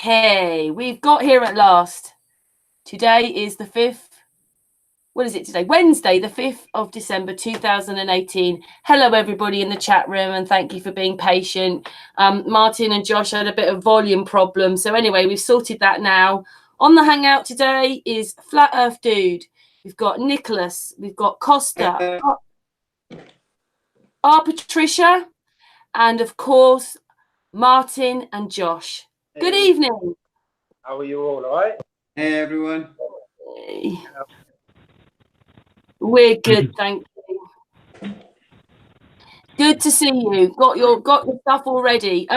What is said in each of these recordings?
Okay, we've got here at last. Today is the 5th. What is it today? Wednesday, the 5th of December, 2018. Hello, everybody in the chat room, and thank you for being patient. Martin and Josh had a bit of volume problem. So anyway, we've sorted that now. On the Hangout today is Flat Earth Dude. We've got Nicolas. We've got Kosta. Patricia. And, of course, Martin and Josh. Hey. Good evening. How are you all right? Hey, everyone. Hey. We're good, thank you. Good to see you. Got your stuff already.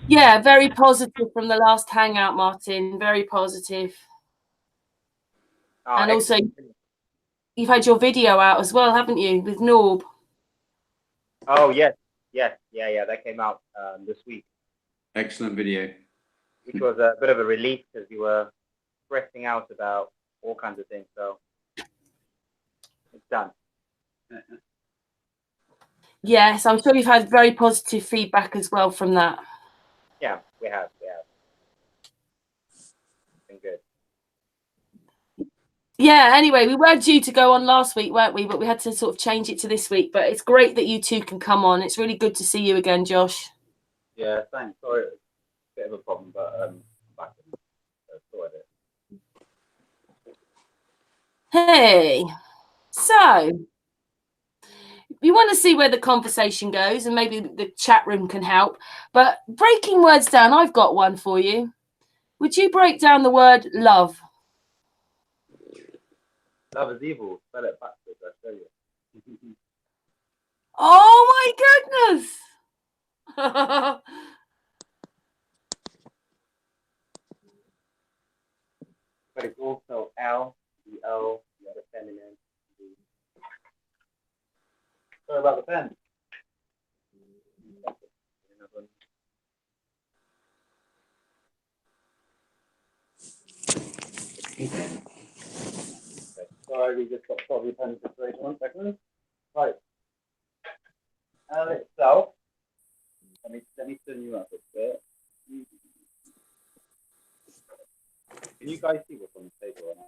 Yeah, very positive from the last hangout, Martin. Very positive. And also, you've had your video out as well, haven't you, with Norb? Oh yes, yeah. That came out this week. Excellent video. Which was a bit of a relief because you were stressing out about all kinds of things. So it's done. Yes, I'm sure you've had very positive feedback as well from that. Yeah, we have. It's been good. Yeah, anyway, we were due to go on last week, weren't we? But we had to sort of change it to this week. But it's great that you two can come on. It's really good to see you again, Josh. Yeah, thanks. Sorry, it was a bit of a problem, but back in. Sorted it. Hey, so you want to see where the conversation goes, and maybe the chat room can help. But breaking words down, I've got one for you. Would you break down the word love? Love is evil. Spell it backwards, I tell you. Oh my goodness! But it's also L, the O, the other feminine. Sorry about the pen. Sorry, we just got probably pen situation. 1 second. Right. L itself. Let me turn you up a bit. Can you guys see what's on the table or not?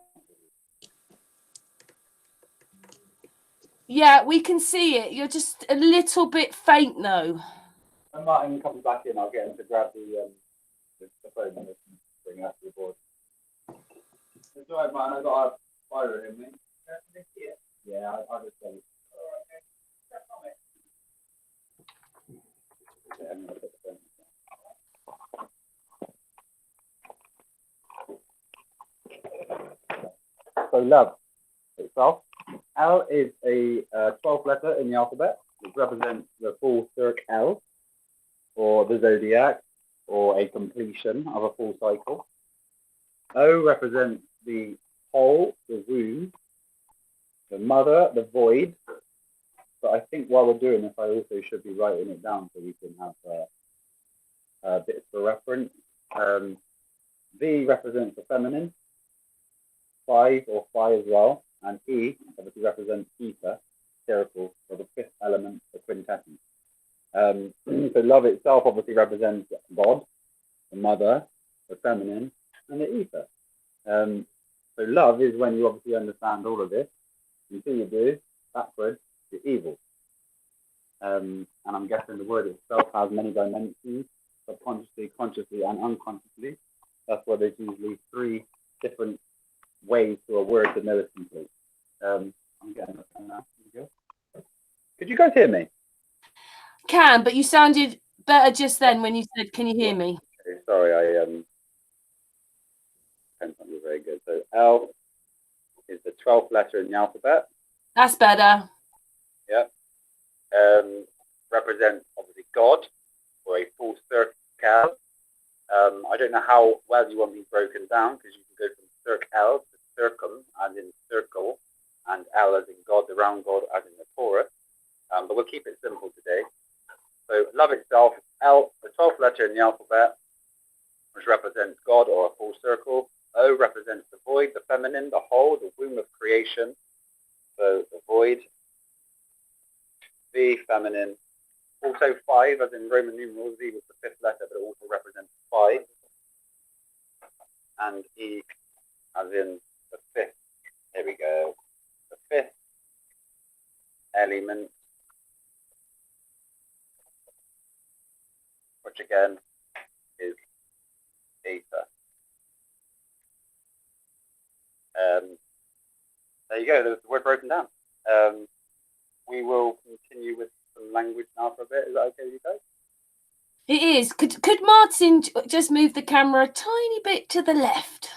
Yeah, we can see it. You're just a little bit faint, though. When Martin comes back in, I'll get him to grab the phone and bring it up to the board. It's all right, Martin. I got a fire in me. Yeah, I'll just say. Yeah, I'm gonna put the phone. So love itself. L is a 12th letter in the alphabet, which represents the full circ L, or the zodiac, or a completion of a full cycle. O represents the hole, the womb, the mother, the void. But I think while we're doing this, I also should be writing it down so we can have bits for reference. V represents the feminine, 5 or phi as well, and E obviously represents ether, spherical, or the 5th element, the quintessence. So love itself obviously represents God, the mother, the feminine, and the ether. So love is when you obviously understand all of this. You see you do backwards, the evil. And I'm guessing the word itself has many dimensions, subconsciously, consciously, and unconsciously. That's why there's usually 3 different ways to a word to know it's complete. I'm getting it now. Could you guys hear me? Can, but you sounded better just then when you said, "Can you hear me?" Okay, sorry, pen's not very good. So L is the 12th letter in the alphabet. That's better. Yep. Represents obviously God, or a full circle. I don't know how well you want these broken down, because you can go from circle to circum, as in circle, and L as in God, the round God, as in the Torah. But we'll keep it simple today. So love itself, L, the 12th letter in the alphabet, which represents God or a full circle. O represents the void, the feminine, the whole, the womb of creation. So the void. V, feminine. Also 5, as in Roman numerals. V was the 5th letter, but it also represents 5. and E as in the fifth. Here we go. The fifth element, which again is ether. There you go. There's the word broken down. We will continue with some language now for a bit. Is that okay with you guys? It is. Could Martin just move the camera a tiny bit to the left?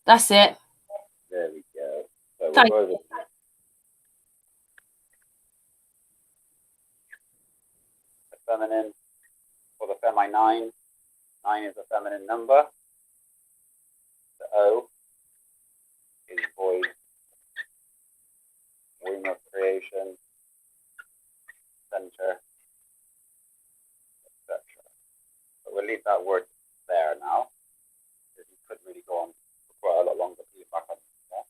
That's it. There we go. So Thank we'll go over the feminine or the feminine. 9 is a feminine number. The O is void, womb of creation, center, etc. But we'll leave that word there now, because you could really go on for quite a lot longer to get back on there.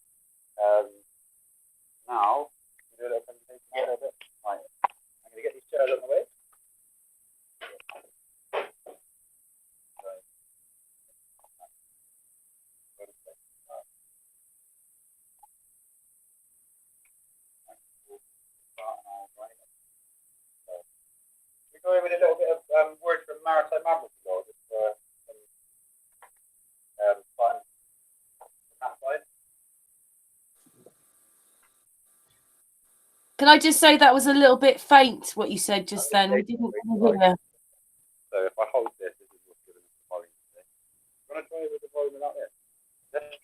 Now, can you do a little presentation a little bit? Right. I'm going to get these chairs on the way. We go over a little bit of words from maritime admiralty law, just for some fun from that side. Can I just say that was a little bit faint, what you said just then? We didn't hear. So if I hold this, this is what's giving us the volume today. You want to try it with the volume without this?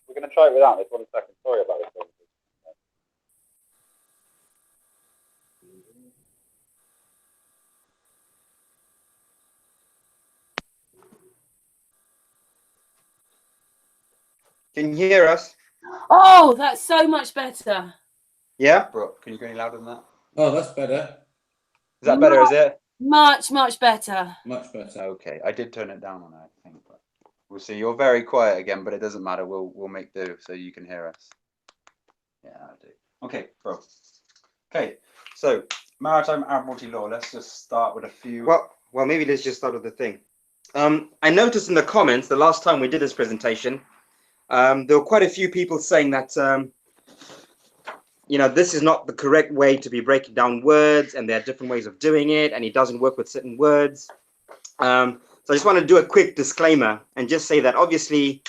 We're going to try it without this. 1 second. Sorry about this. Can you hear us? Oh, that's so much better. Yeah, bro. Can you go any louder than that? Oh, that's better. Is that better? Is it? Much, much better. Much better. Okay, I did turn it down on it, I think. But we'll see. You're very quiet again, but it doesn't matter. We'll make do so you can hear us. Yeah, I do. Okay, bro. Okay, so maritime admiralty law. Let's just start with a few. Well, maybe let's just start with the thing. I noticed in the comments the last time we did this presentation, there were quite a few people saying that this is not the correct way to be breaking down words, and there are different ways of doing it, and it doesn't work with certain words. So I just want to do a quick disclaimer and just say that obviously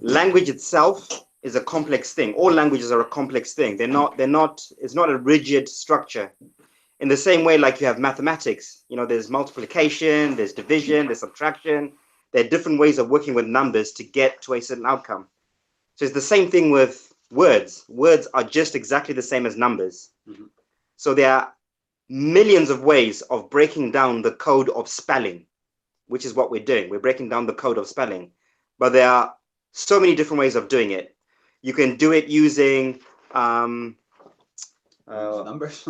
language itself is a complex thing. All languages are a complex thing. It's not a rigid structure. In the same way, like you have mathematics, there's multiplication, there's division, there's subtraction. There are different ways of working with numbers to get to a certain outcome. So it's the same thing with words. Words are just exactly the same as numbers. Mhm. So there are millions of ways of breaking down the code of spelling, which is what we're doing. We're breaking down the code of spelling. But there are so many different ways of doing it. You can do it using numbers,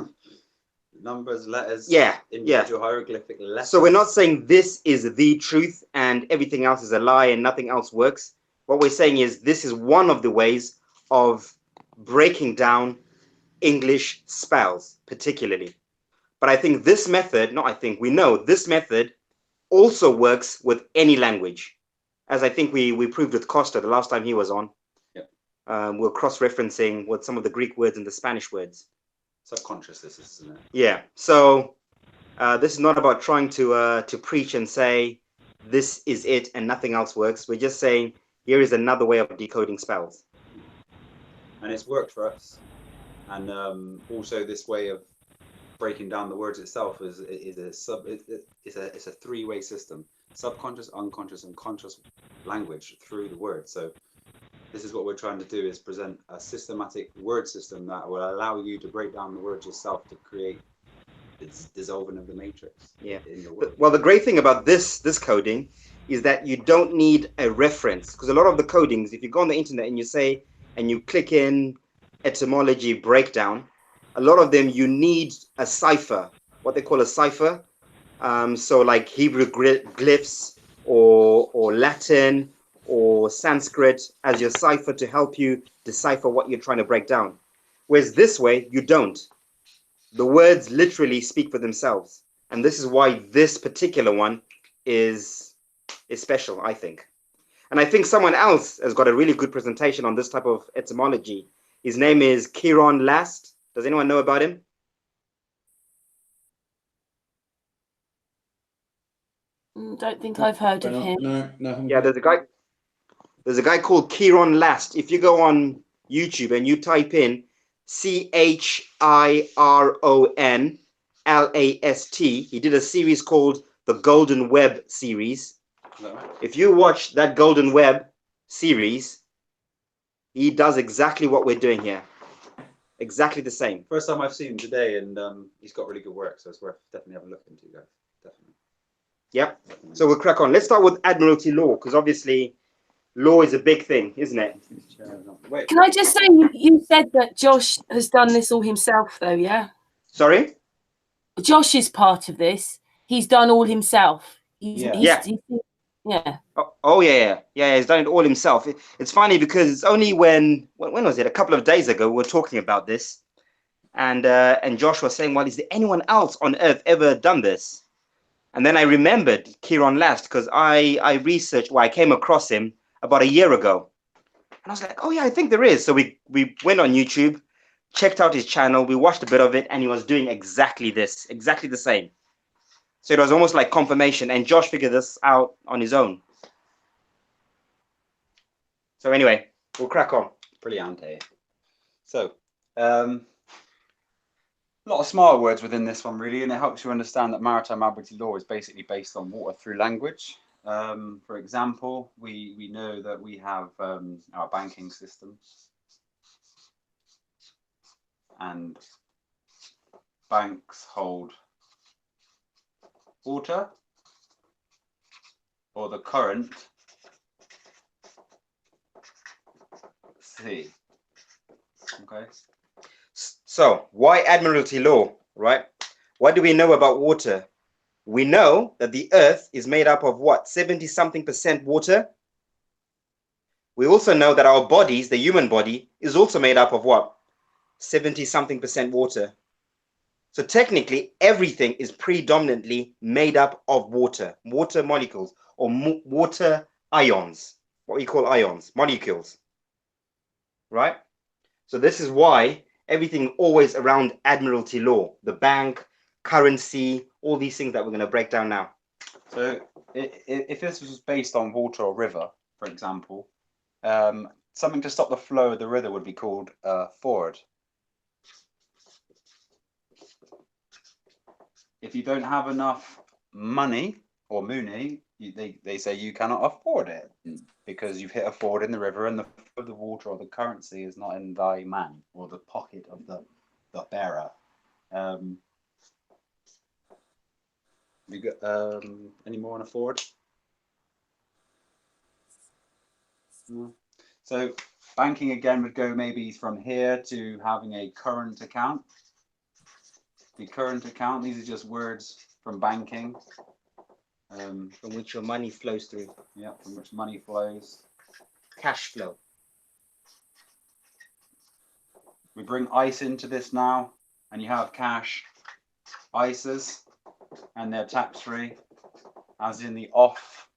numbers, letters. Yeah, individual hieroglyphic letters. So we're not saying this is the truth and everything else is a lie and nothing else works. What we're saying is this is one of the ways of breaking down English spells, particularly. But I think this method, we know this method also works with any language. As I think we proved with Kosta the last time he was on. Yep. We're cross-referencing with some of the Greek words and the Spanish words. Subconscious, this is, isn't it? Yeah. So this is not about trying to preach and say this is it and nothing else works. We're just saying here is another way of decoding spells. And it's worked for us. And also this way of breaking down the words itself is a three-way system: subconscious, unconscious, and conscious language through the word. So this is what we're trying to do, is present a systematic word system that will allow you to break down the words yourself to create its dissolving of the matrix. Yeah. In your word. Well, the great thing about this coding is that you don't need a reference, because a lot of the codings, if you go on the internet and you click in etymology breakdown, a lot of them you need a cipher, what they call a cipher. So like Hebrew glyphs or Latin or Sanskrit as your cipher to help you decipher what you're trying to break down. Whereas this way, you don't. The words literally speak for themselves. And this is why this particular one is is special, I think. And I think someone else has got a really good presentation on this type of etymology. His name is Kieron Last. Does anyone know about him? Don't think I've heard of him. No. Yeah, there's a guy called Kieron Last. If you go on YouTube and you type in CHIRONLAST, he did a series called the Golden Web series. If you watch that Golden Web series, he does exactly what we're doing here. Exactly the same. First time I've seen him today, and he's got really good work, so it's worth definitely having a look into, guys. Definitely. Yep. So we'll crack on. Let's start with Admiralty law, because obviously law is a big thing, isn't it? Wait. Can I just say, you said that Josh has done this all himself, though, yeah? Sorry? Josh is part of this. He's done all himself. Yeah. Yeah. Oh yeah. He's done it all himself. It's funny because it's only when was it? A couple of days ago we were talking about this, and Josh was saying, "Well, is there anyone else on earth ever done this?" And then I remembered Kieron Last because I researched. Well, I came across him about a year ago, and I was like, "Oh yeah, I think there is." So we went on YouTube, checked out his channel, we watched a bit of it, and he was doing exactly this, exactly the same. So it was almost like confirmation, and Josh figured this out on his own. So anyway, we'll crack on. Brilliant. So, a lot of smart words within this one, really, and it helps you understand that maritime admiralty law is basically based on water through language. For example, we know that we have our banking system, and banks hold water or the current sea. Okay. So why Admiralty law, right? What do we know about water? We know that the earth is made up of what? 70-something% water. We also know that our bodies, the human body, is also made up of what? 70-something% water. So technically, everything is predominantly made up of water molecules, or water ions, what we call ions, molecules, right? So this is why everything always around Admiralty law, the bank, currency, all these things that we're going to break down now. So if this was based on water or river, for example, something to stop the flow of the river would be called a ford. If you don't have enough money or muni, they say you cannot afford it because you've hit a ford in the river and the flow of the water or the currency is not in thy man or the pocket of the bearer. You got any more on a ford? No. So banking again would go maybe from here to having a current account. The current account, these are just words from banking. From which your money flows through. Yeah, from which money flows. Cash flow. We bring ICE into this now, and you have cash ISAs, and they're tax-free, as in the off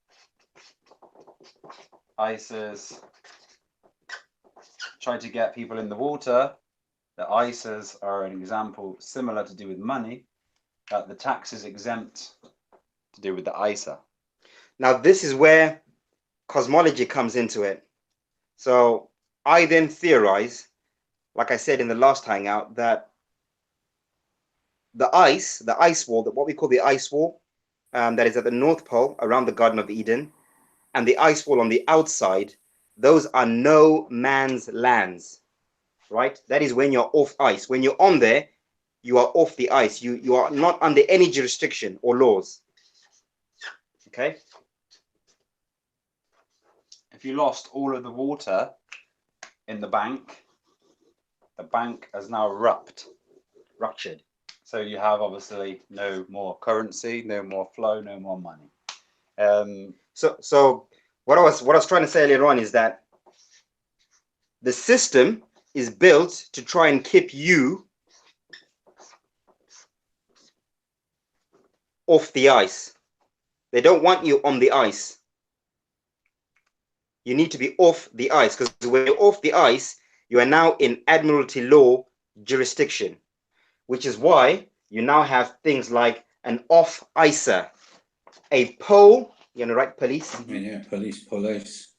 ISAs try to get people in the water. The ISAs are an example similar to do with money, that the tax is exempt to do with the ISA. Now this is where cosmology comes into it. So I then theorize, like I said in the last hangout, that the ice wall, what we call the ice wall, that is at the North Pole around the Garden of Eden, and the ice wall on the outside, those are no man's lands, right? That is when you're off ice. When you're on there, you are off the ice. You are not under any jurisdiction or laws. Okay. If you lost all of the water in the bank has now ruptured. So you have obviously no more currency, no more flow, no more money. So what I was trying to say earlier on is that the system is built to try and keep you off the ice. They don't want you on the ice. you need to be off the ice, because when you're off the ice, you are now in Admiralty law jurisdiction, which is why you now have things like an off-icer, a pole, you're going to write police. Yeah, police, pole ice.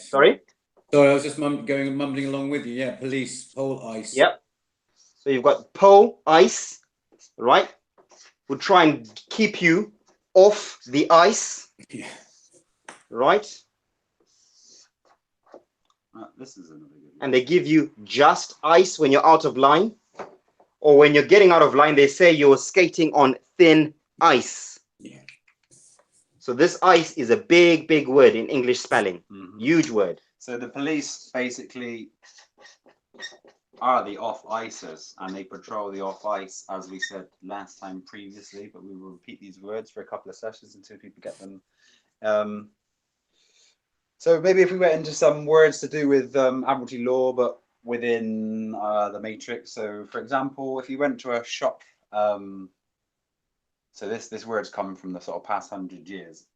Sorry? Sorry, I was just mumbling along with you. Yeah, police, pole ice. Yep. So you've got pole ice, right? Who try and keep you off the ice, Yeah. right? This is another good one. And they give you just ice when you're out of line, or when you're getting out of line, they say you're skating on thin ice. Yeah. So this ice is a big, big word in English spelling. Mhm. Huge word. So the police basically are the off-icers, and they patrol the off-ice, as we said last time previously, but we will repeat these words for a couple of sessions until people get them. So maybe if we went into some words to do with Admiralty law, but within the matrix. So for example, if you went to a shop, so this word's coming from the sort of past 100 years,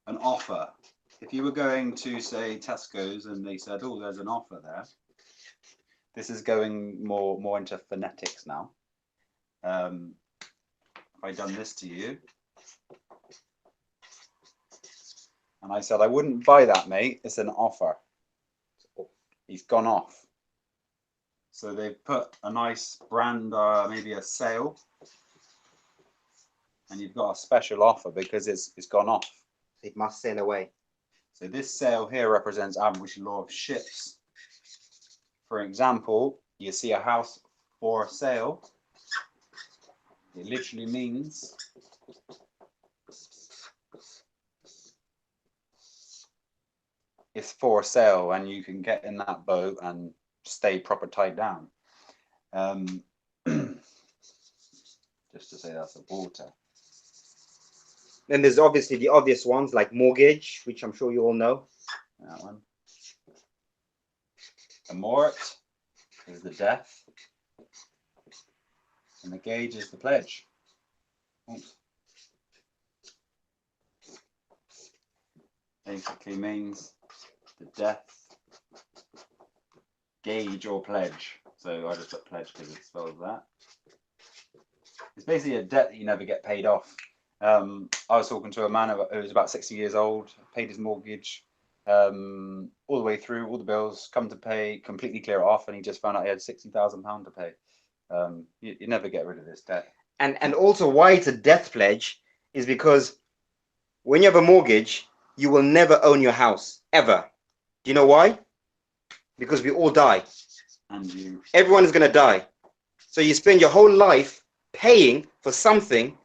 an offer. If you were going to, say, Tesco's and they said, oh, there's an offer there, this is going more into phonetics now. If I done this to you, and I said, I wouldn't buy that, mate, it's an offer. He's gone off. So they've put a nice brand, maybe a sale, and you've got a special offer because it's gone off. It must sail away. So this sale here represents Admiralty law of ships. For example, you see a house for sale. It literally means it's for sale, and you can get in that boat and stay proper tied down. Just to say that's the water. Then there's obviously the obvious ones like mortgage, which I'm sure you all know. That one. The mort is the death, and the gage is the pledge. Oops. Basically means the death, gage or pledge. So I just put pledge because it spells that. It's basically a debt that you never get paid off. I was talking to a man who was about 60 years old, paid his mortgage all the way through, all the bills, come to pay, completely clear it off, and he just found out he had £60,000 to pay. You never get rid of this debt. And also why it's a death pledge is because when you have a mortgage, you will never own your house, ever. Do you know why? Because we all die. And you, Everyone is going to die. So you spend your whole life paying for something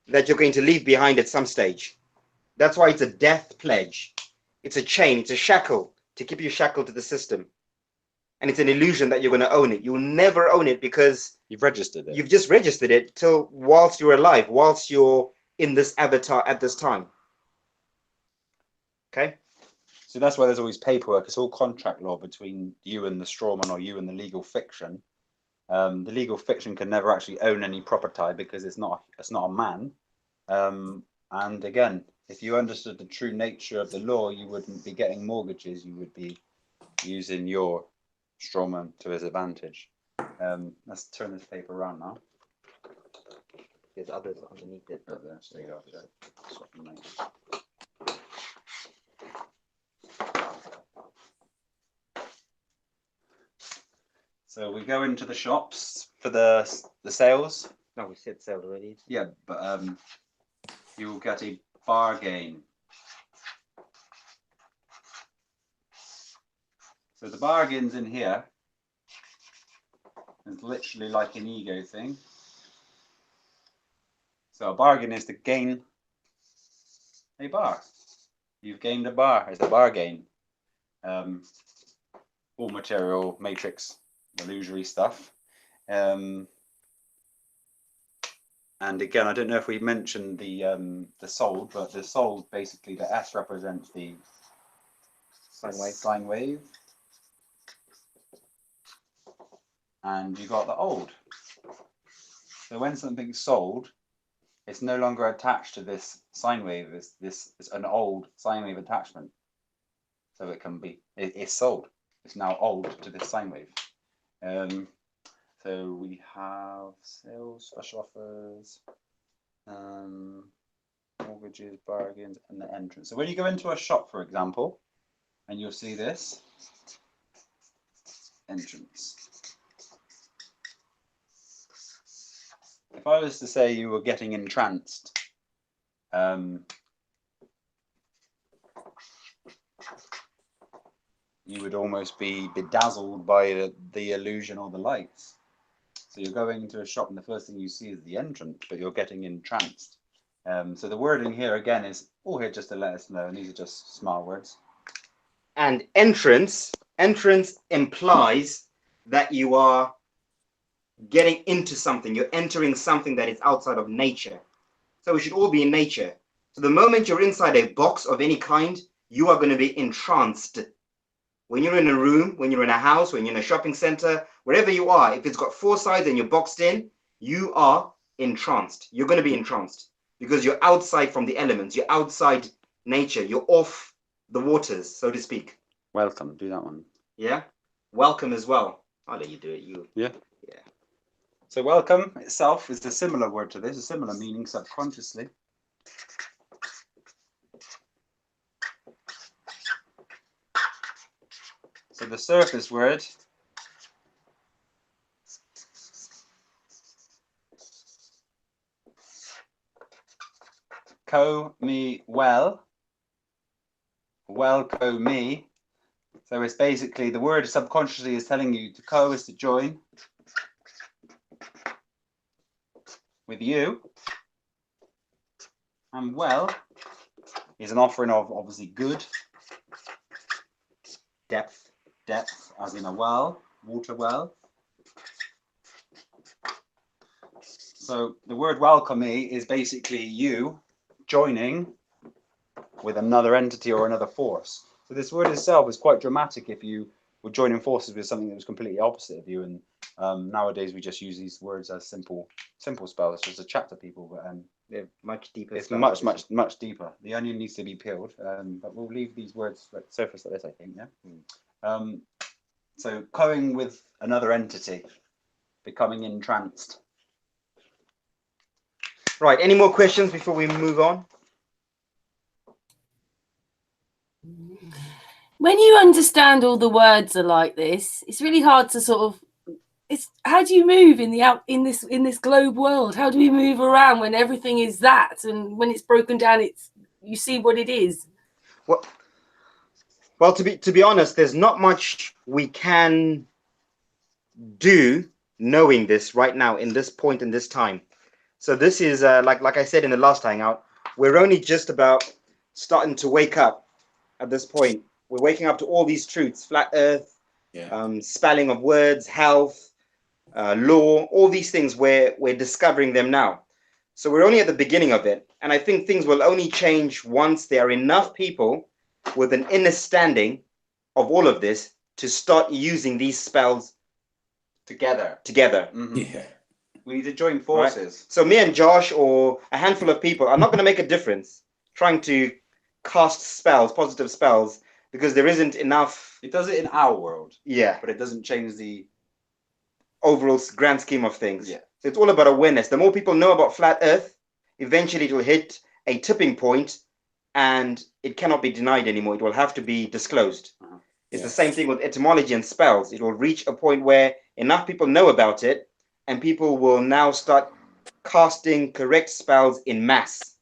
that you're going to leave behind at some stage. That's why it's a death pledge. It's a chain, it's a shackle to keep you shackled to the system. And it's an illusion that you're going to own it. You'll never own it because you've registered it. you've just registered it till whilst you're alive, whilst you're in this avatar at this time. Okay? So that's why there's always paperwork. It's all contract law between you and the strawman, or you and the legal fiction. The legal fiction can never actually own any property because it's not a man. And again, if you understood the true nature of the law, you wouldn't be getting mortgages. You would be using your strawman to his advantage. Let's turn this paper around now. There's others underneath it. There you go. Swap them out. So we go into the shops for the sales. No, we said sale already. Yeah, but you will get a bargain. So the bargain's in here. It's literally like an ego thing. So a bargain is to gain a bar. You've gained a bar. It's a bargain. All material, matrix, illusory stuff. And again, I don't know if we mentioned the sold, but the sold, basically the S represents the sine wave. And you got the old. So when something's sold, it's no longer attached to this sine wave. It's an old sine wave attachment. so it can be. It's sold. It's now old to this sine wave. So we have sales, special offers, mortgages, bargains, and the entrance. So when you go into a shop, for example, and you'll see this entrance. If I was to say you were getting entranced, you would almost be bedazzled by the illusion or the lights. So you're going into a shop and the first thing you see is the entrance, but you're getting entranced. So the wording here again is all here just to let us know, and these are just smart words. And entrance implies that you are getting into something. You're entering something that is outside of nature. So we should all be in nature. So the moment you're inside a box of any kind, you are going to be entranced. When you're in a room, when you're in a house, when you're in a shopping center, wherever you are, if it's got four sides and you're boxed in, you are entranced. You're going to be entranced because you're outside from the elements. You're outside nature. You're off the waters, so to speak. Welcome, do that one. Yeah. Welcome as well. I'll let you do it. Yeah. Yeah. So welcome itself is a similar word to this, a similar meaning subconsciously. So the surface word co me well, co me. So it's basically the word subconsciously is telling you to co is to join with you, and well is an offering of obviously good, depth as in a well, water well. So the word welcome me is basically you joining with another entity or another force. So this word itself is quite dramatic if you were joining forces with something that was completely opposite of you. And nowadays we just use these words as simple spells just to chat to people, but They're much deeper. it's spells, much deeper. The onion needs to be peeled, but we'll leave these words like surface like this, I think. Yeah. So going with another entity, becoming entranced. Right. Any more questions before we move on? When you understand all the words are like this, it's really hard to sort of. It's how do you move in this globe world? How do we move around when everything is that, and when it's broken down, you see what it is. Well, to be honest, there's not much we can do knowing this right now in this point in this time. So this is like I said in the last hangout, we're only just about starting to wake up at this point. We're waking up to all these truths: flat Earth, spelling of words, health, law, all these things. We're discovering them now. So we're only at the beginning of it, and I think things will only change once there are enough people with an understanding of all of this to start using these spells Together. Mm-hmm. Yeah. We need to join forces. Right? So me and Josh or a handful of people are not going to make a difference trying to cast spells, positive spells, because there isn't enough. It does it in our world. Yeah. But it doesn't change the overall grand scheme of things. Yeah. So it's all about awareness. The more people know about flat Earth, eventually it will hit a tipping point and it cannot be denied anymore. It will have to be disclosed. It's the same thing with etymology and spells. It will reach a point where enough people know about it and people will now start casting correct spells in mass.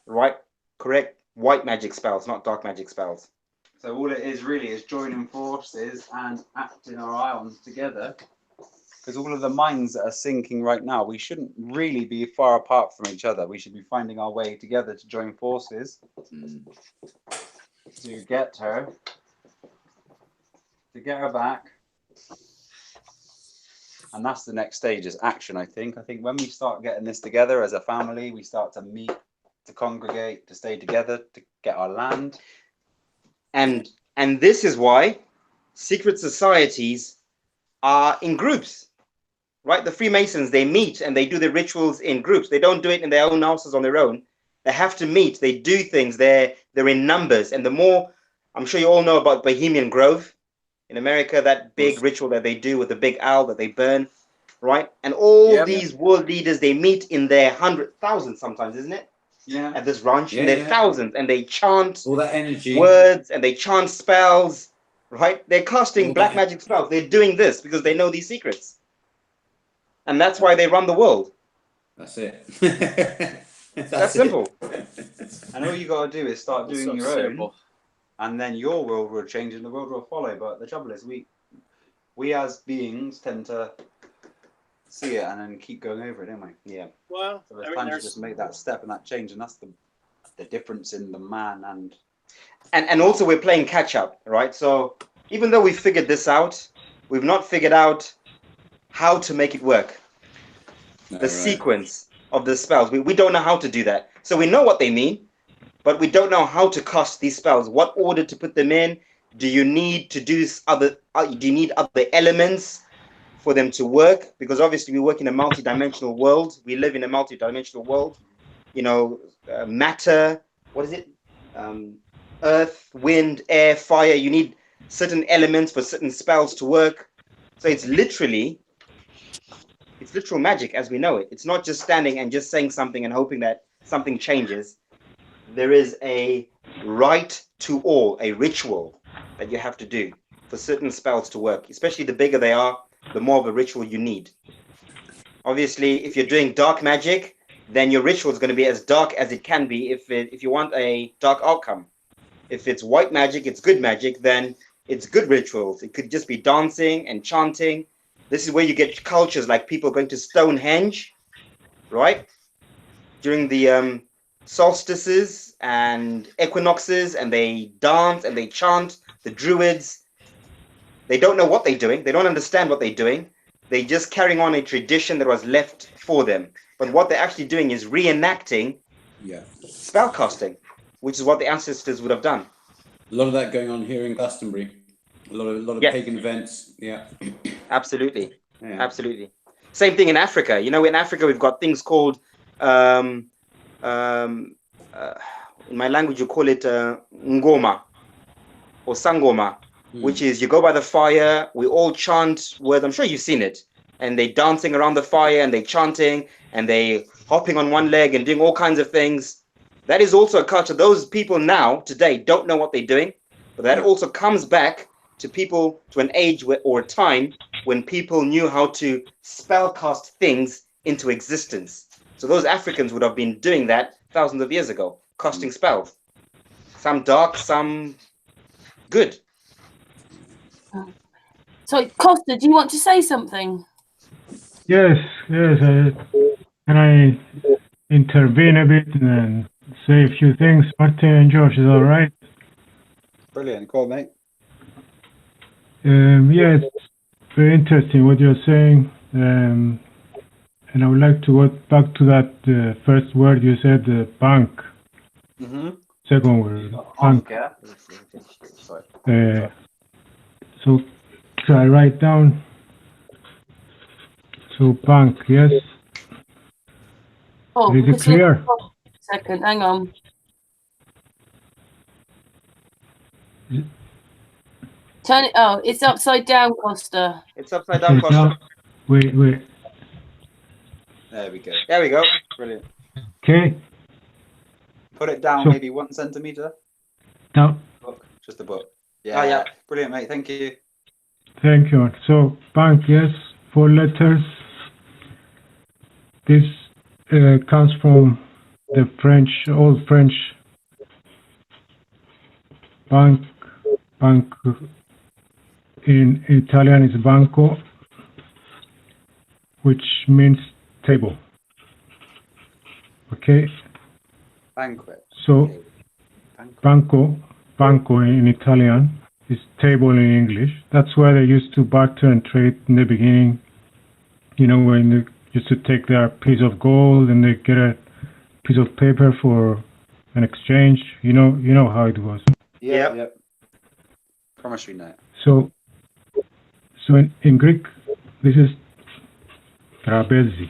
Right? Correct white magic spells, not dark magic spells. So all it is really is joining forces and acting our ions together. Because all of the minds that are syncing right now, we shouldn't really be far apart from each other. We should be finding our way together to join forces to get her back. And that's the next stage, is action, I think. I think when we start getting this together as a family, we start to meet, to congregate, to stay together, to get our land. And this is why secret societies are in groups, right? The Freemasons, they meet and they do the rituals in groups. They don't do it in their own houses on their own. They have to meet. They do things. They're in numbers. And the more I'm sure you all know about Bohemian Grove in America, that big ritual that they do with the big owl that they burn, right? And all these world leaders, they meet in their 100,000 sometimes, isn't it? Yeah. At this ranch, in Yeah, their yeah. thousands, and they chant All that energy. words and they chant spells, right? They're casting All black that- magic spells. They're doing this because they know these secrets. And that's why they run the world. That's it. That's simple. And all you got to do is start It's doing so your own, simple. and then your world will change and the world will follow. But the trouble is, we as beings tend to see it and then keep going over it, don't we? Yeah. Well, So it's time to just make that step and that change, and that's the difference in the man And also we're playing catch up, right? So even though we figured this out, we've not figured out how to make it work. The sequence of the spells. We don't know how to do that. So we know what they mean, but we don't know how to cast these spells. What order to put them in? Do you need to do other elements for them to work? Because obviously we work in a multi-dimensional world. We live in a multi-dimensional world. You know, matter, what is it? Earth, wind, air, fire. You need certain elements for certain spells to work. So it's literal magic as we know it. It's not just standing and just saying something and hoping that something changes. There is a rite to all, a ritual that you have to do for certain spells to work. Especially the bigger they are, the more of a ritual you need. Obviously, if you're doing dark magic, then your ritual is going to be as dark as it can be if you want a dark outcome. If it's white magic, it's good magic, then it's good rituals. It could just be dancing and chanting. This is where you get cultures like people going to Stonehenge, right? During the solstices and equinoxes, and they dance and they chant. The Druids, they don't know what they're doing. They don't understand what they're doing. They're just carrying on a tradition that was left for them. But what they're actually doing is reenacting spellcasting, which is what the ancestors would have done. A lot of that going on here in Glastonbury. A lot of Yes. pagan events. Yeah. Absolutely. Yeah. Absolutely. Same thing in Africa. You know, in Africa, we've got things called, in my language, you call it ngoma or sangoma, which is you go by the fire, we all chant words. I'm sure you've seen it. And they dancing around the fire and they chanting and they hopping on one leg and doing all kinds of things. That is also a culture. Those people now, today, don't know what they're doing. But that also comes back to people, to an age or a time when people knew how to spellcast things into existence. So those Africans would have been doing that thousands of years ago, casting spells. Some dark, some good. So, Kosta, do you want to say something? Yes. Can I intervene a bit and say a few things? Martin and George, is all right? Brilliant, cool, mate. Yeah, it's very interesting what you're saying. And I would like to go back to that first word you said, bank. Second word, bank. Yeah. Sorry. So, shall I write down? So, bank, yes. Oh, Is it because clear? second, hang on. Turn it. Oh, it's upside down, Kosta. It's upside down, Upside down. Costa. Wait. There we go. There we go. Brilliant. Okay. Put it down So- maybe 1 centimeter. Now, Book, just a book. Yeah. Oh, yeah. Brilliant, mate. Thank you. thank you. So, bank, yes, 4 letters. This comes from the French, old French bank. In Italian is banco, which means table. Okay, Banquet. so Banquet. banco in Italian is table in English. That's where they used to barter and trade in the beginning. You know, when they used to take their piece of gold and they get a piece of paper for an exchange. You know how it was. Yep. Promissory note. So in Greek, this is trapezi.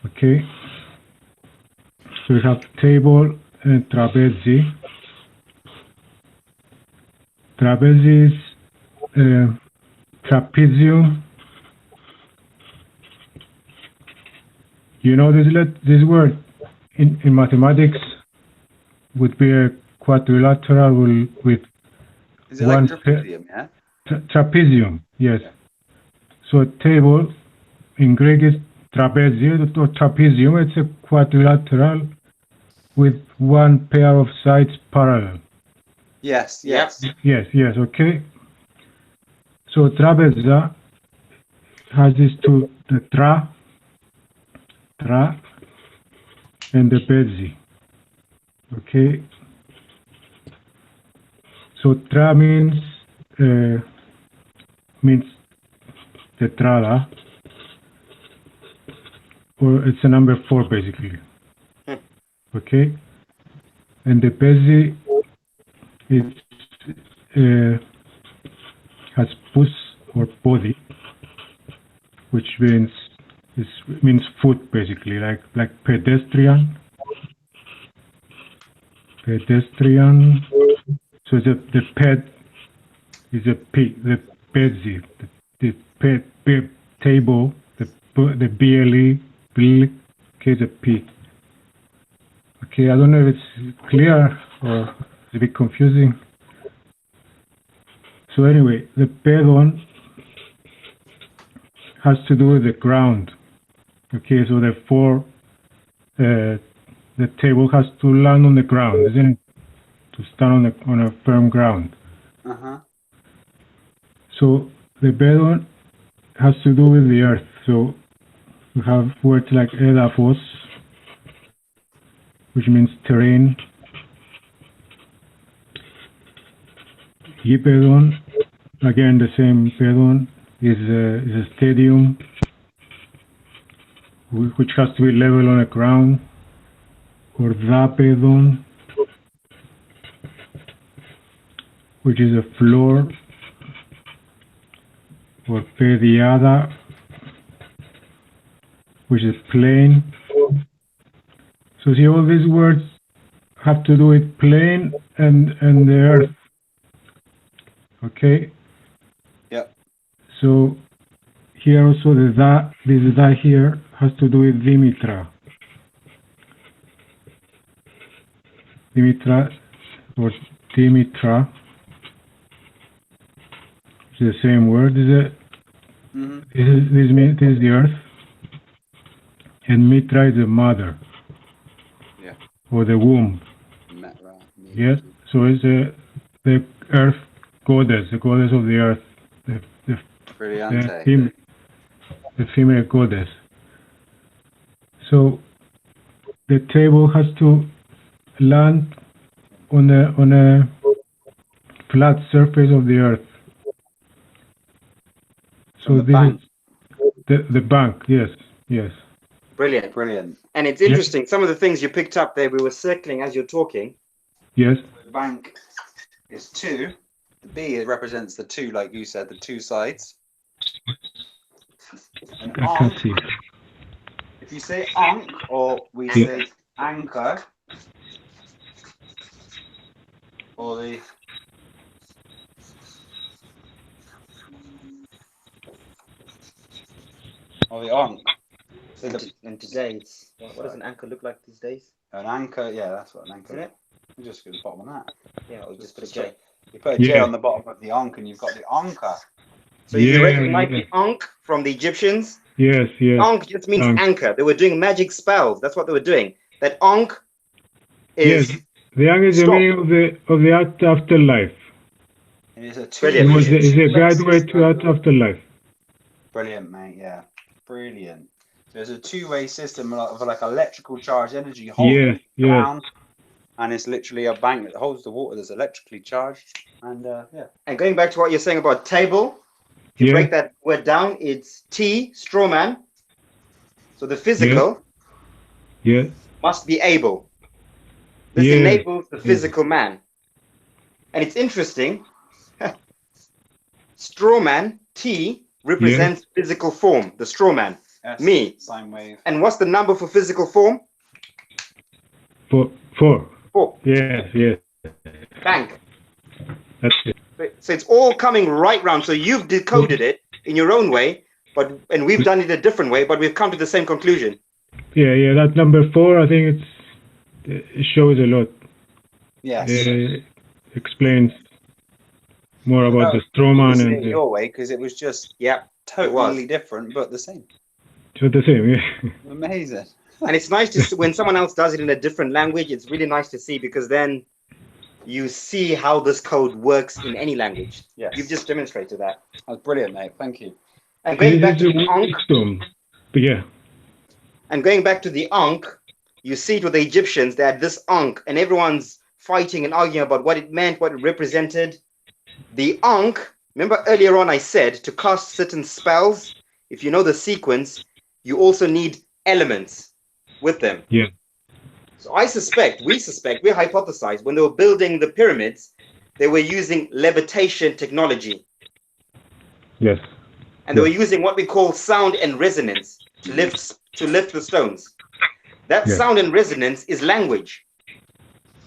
Okay. So we have table and trapezi. Trapezi is trapezium. You know this word in mathematics would be a quadrilateral with Is it one like trapezium, yeah? trapezium, yes. So a table in Greek is trapezi or trapezium. It's a quadrilateral with one pair of sides parallel. Yes, Yep. yes. Yes, okay. So trapeza has these two, the tra, and the pezi. Okay. So tra means the trala, or it's a number 4 basically. Okay. And the pezi has pus or body, which means foot basically, like pedestrian. Pedestrian. So the ped is a p. The pezi, the ped table, the BLE, is a p. Okay, I don't know if it's clear or it's a bit confusing. So anyway, the pedon has to do with the ground. Okay, so therefore the table has to land on the ground, isn't it? To stand on a firm ground. Uh-huh. So the pedon has to do with the earth. So we have words like edapos, which means terrain. Gipedon, again the same pedon, is a stadium which has to be level on the ground. Or dapedon, which is a floor. Or pediada, which is plain. So see, all these words have to do with plane and the earth. Okay. Yep. So here also this da here has to do with Dimitra. Dimitra or Dimitra. It's the same word, is it? Mm-hmm. This is the earth. And Mitra is the mother. Yeah. Or the womb. Yes. So it's the earth goddess, the goddess of the earth, the female goddess. So the table has to land on a flat surface of the earth. So this is the bank. Yes. Brilliant. And it's interesting. Some of the things you picked up there, we were circling as you're talking. Yes. The bank is 2. The B represents the 2, like you said, the 2 sides. And I can see. If you say ankh, or we say anchor, or the ankh. So and today, what does an anchor look like these days? An anchor, yeah, that's what an anchor is. I'm just going to bottom on that. Yeah, we'll just put a J. You put a J on the bottom of the ankh and you've got the anchor. So you recognize the ankh from the Egyptians? Yes. Ankh just means anchor. They were doing magic spells. That's what they were doing. That ankh is... Yes, the ankh is the meaning of the afterlife. It is a it's a guideway to afterlife. Brilliant, mate, yeah. Brilliant. There's a two-way system of like electrical charge energy holding the ground, and it's literally a bank that holds the water that's electrically charged. And And going back to what you're saying about table, if you break that word down, it's T, straw man. So the physical must be able. This enables the physical man. And it's interesting. Straw man, T, represents physical form, the straw man. S, me. sine wave. And what's the number for physical form? Four. Four. Yes, yes. Bank. That's it. So it's all coming right round. So you've decoded it in your own way, and we've done it a different way, but we've come to the same conclusion. Yeah. That number 4, I think it shows a lot. Yes. Explains more about the You strawman see and it the, your way because it was just Yeah. totally different, but the same. so the same. Yeah. Amazing. And it's nice to see when someone else does it in a different language. It's really nice to see because then you see how this code works in any language. Yes. You've just demonstrated that. That's brilliant, mate. Thank you. And going back to the It's a Ankh, wisdom. But yeah. and going back to the Ankh, you see it with the Egyptians. They had this Ankh, and everyone's fighting and arguing about what it meant, what it represented. The Ankh, remember earlier on I said to cast certain spells, if you know the sequence, you also need elements with them. Yeah. So we hypothesize when they were building the pyramids, they were using levitation technology. Yes. And they were using what we call sound and resonance to lift the stones. That Yeah. sound and resonance is language.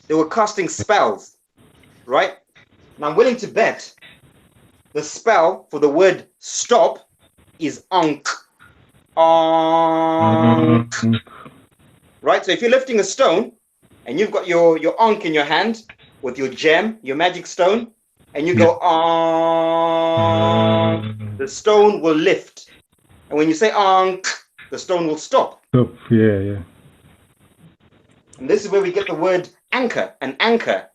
They were casting spells, right? And I'm willing to bet the spell for the word stop is Ankh. Ankh. Right? So if you're lifting a stone and you've got your Ankh in your hand with your gem, your magic stone, and you go Ankh, the stone will lift. And when you say Ankh, the stone will stop. Stop. Yeah. And this is where we get the word anchor. An anchor.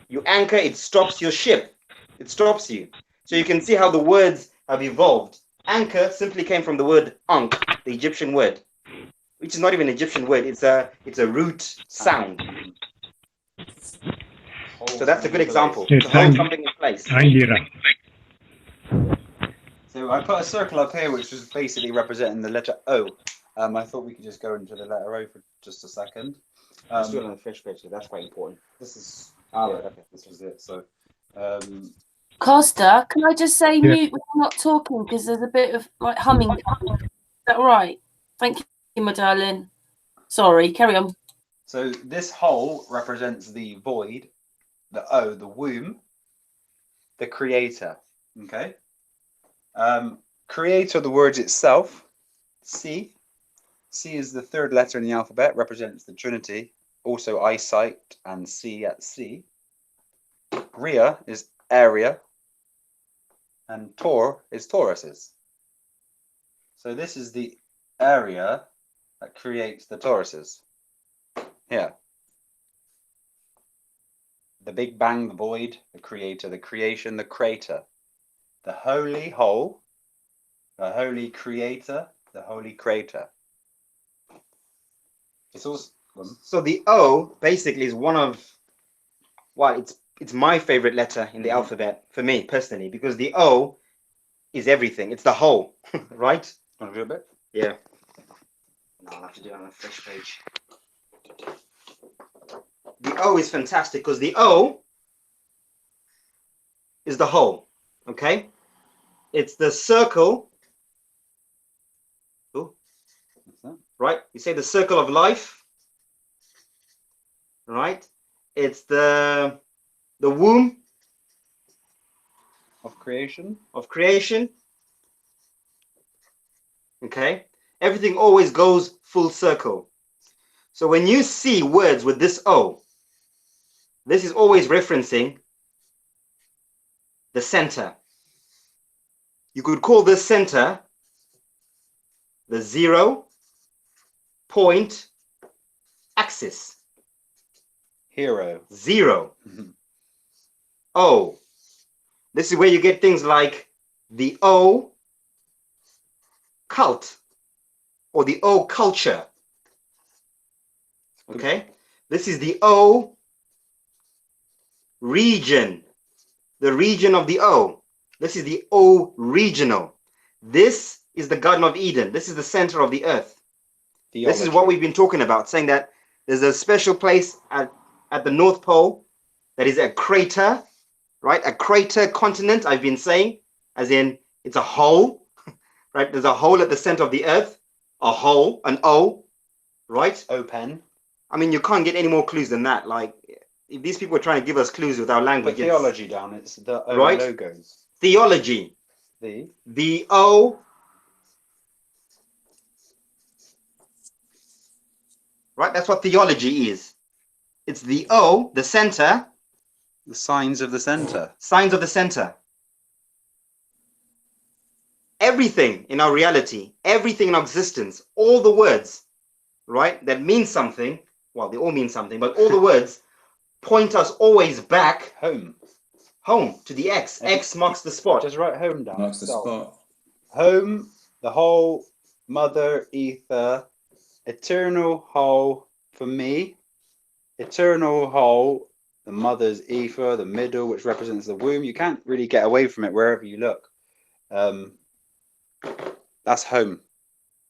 You anchor, it stops your ship. It stops you. So you can see how the words have evolved. Anchor simply came from the word Ankh, the Egyptian word, which is not even an Egyptian word. It's a root sound. So that's a good example. Yes, To hold something in place. Angira. So I put a circle up here, which was basically representing the letter O. I thought we could just go into the letter O for just a second. Let's do it on the fresh page. So that's quite important. This is Okay. this was it. So Costa, can I just say Yeah. mute when I'm not talking because there's a bit of like humming. Is that all right? Thank you, my darling. Sorry, carry on. So this hole represents the void, the O, the womb, the creator. Okay. Creator, the word itself, C. C is the third letter in the alphabet, represents the Trinity, also eyesight and see at sea. Rhea is area, and Tor is Tauruses. So this is the area that creates the Tauruses. Here. The Big Bang, the void, the creator, the creation, the crater. The holy whole, the holy creator, the holy crater. It's also So the O basically is one of, well, it's my favorite letter in the alphabet for me personally, because the O is everything. It's the whole, right? want to do a bit? Yeah. No, I'll have to do it on a fresh page. The O is fantastic because the O is the whole, okay? It's the circle, right? You say the circle of life, right? It's the womb Of creation. of creation, okay? Everything always goes full circle. So when you see words with this O, this is always referencing the center. You could call this center the 0 point axis. Hero. 0. O. This is where you get things like the O cult or the O culture. Okay? This is the O region, the region of the O. This is the O regional. This is the Garden of Eden. This is the center of the earth. This is what we've been talking about, saying that there's a special place at the North Pole that is a crater, right? A crater continent, I've been saying, as in it's a hole, right? There's a hole at the center of the earth, a hole, an O, right? Open. I mean, you can't get any more clues than that. Like, if these people are trying to give us clues with our language, Put theology down. It's the O Right. logos. Theology. The O. Right, that's what theology is. It's the O, the center, The signs of the center. signs of the center. Everything in our reality, everything in our existence, all the words, right, that mean something, well, they all mean something, but all the words point us always back Home. home to the X. X marks the spot. Just write home down. Marks the itself. spot. Home, the whole, mother, ether, eternal whole for me. Eternal whole, the mother's ether, the middle, which represents the womb. You can't really get away from it wherever you look. That's home.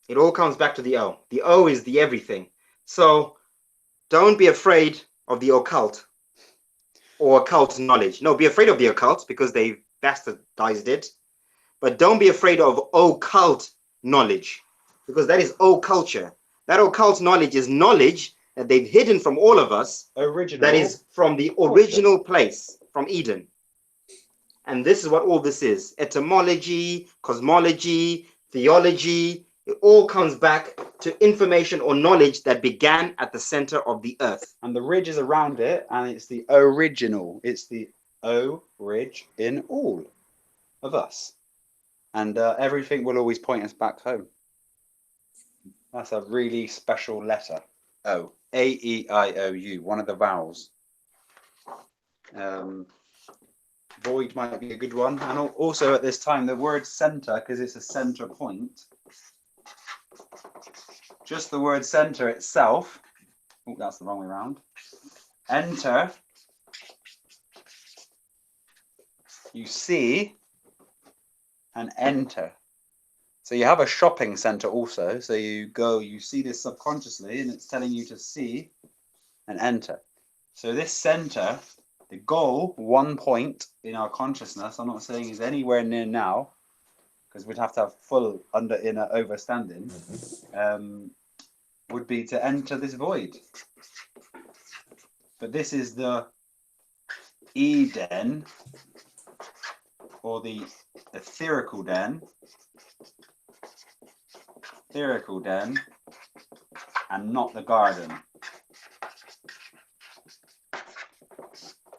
It all comes back to the O. The O is the everything. So don't be afraid of the occult or occult knowledge. No, be afraid of the occult because they've bastardized it. But don't be afraid of occult knowledge because that is occulture. That occult knowledge is knowledge that they've hidden from all of us. Original. That is from the original place, from Eden. And this is what all this is. Etymology, cosmology, theology, it all comes back to information or knowledge that began at the center of the earth. And the ridge is around it, and it's the original. It's the O ridge in all of us. And everything will always point us back home. That's a really special letter. O. A-E-I-O-U, one of the vowels. Void might be a good one. And also at this time, the word center, because it's a center point. Just the word center itself. Oh, that's the wrong way around. Enter. You see and enter. So you have a shopping center also. So you go, you see this subconsciously, and it's telling you to see and enter. So this center, the goal, 1 point in our consciousness, I'm not saying is anywhere near now, because we'd have to have full under inner overstanding, would be to enter this void. But this is the Eden, or the etherical den, and not the garden.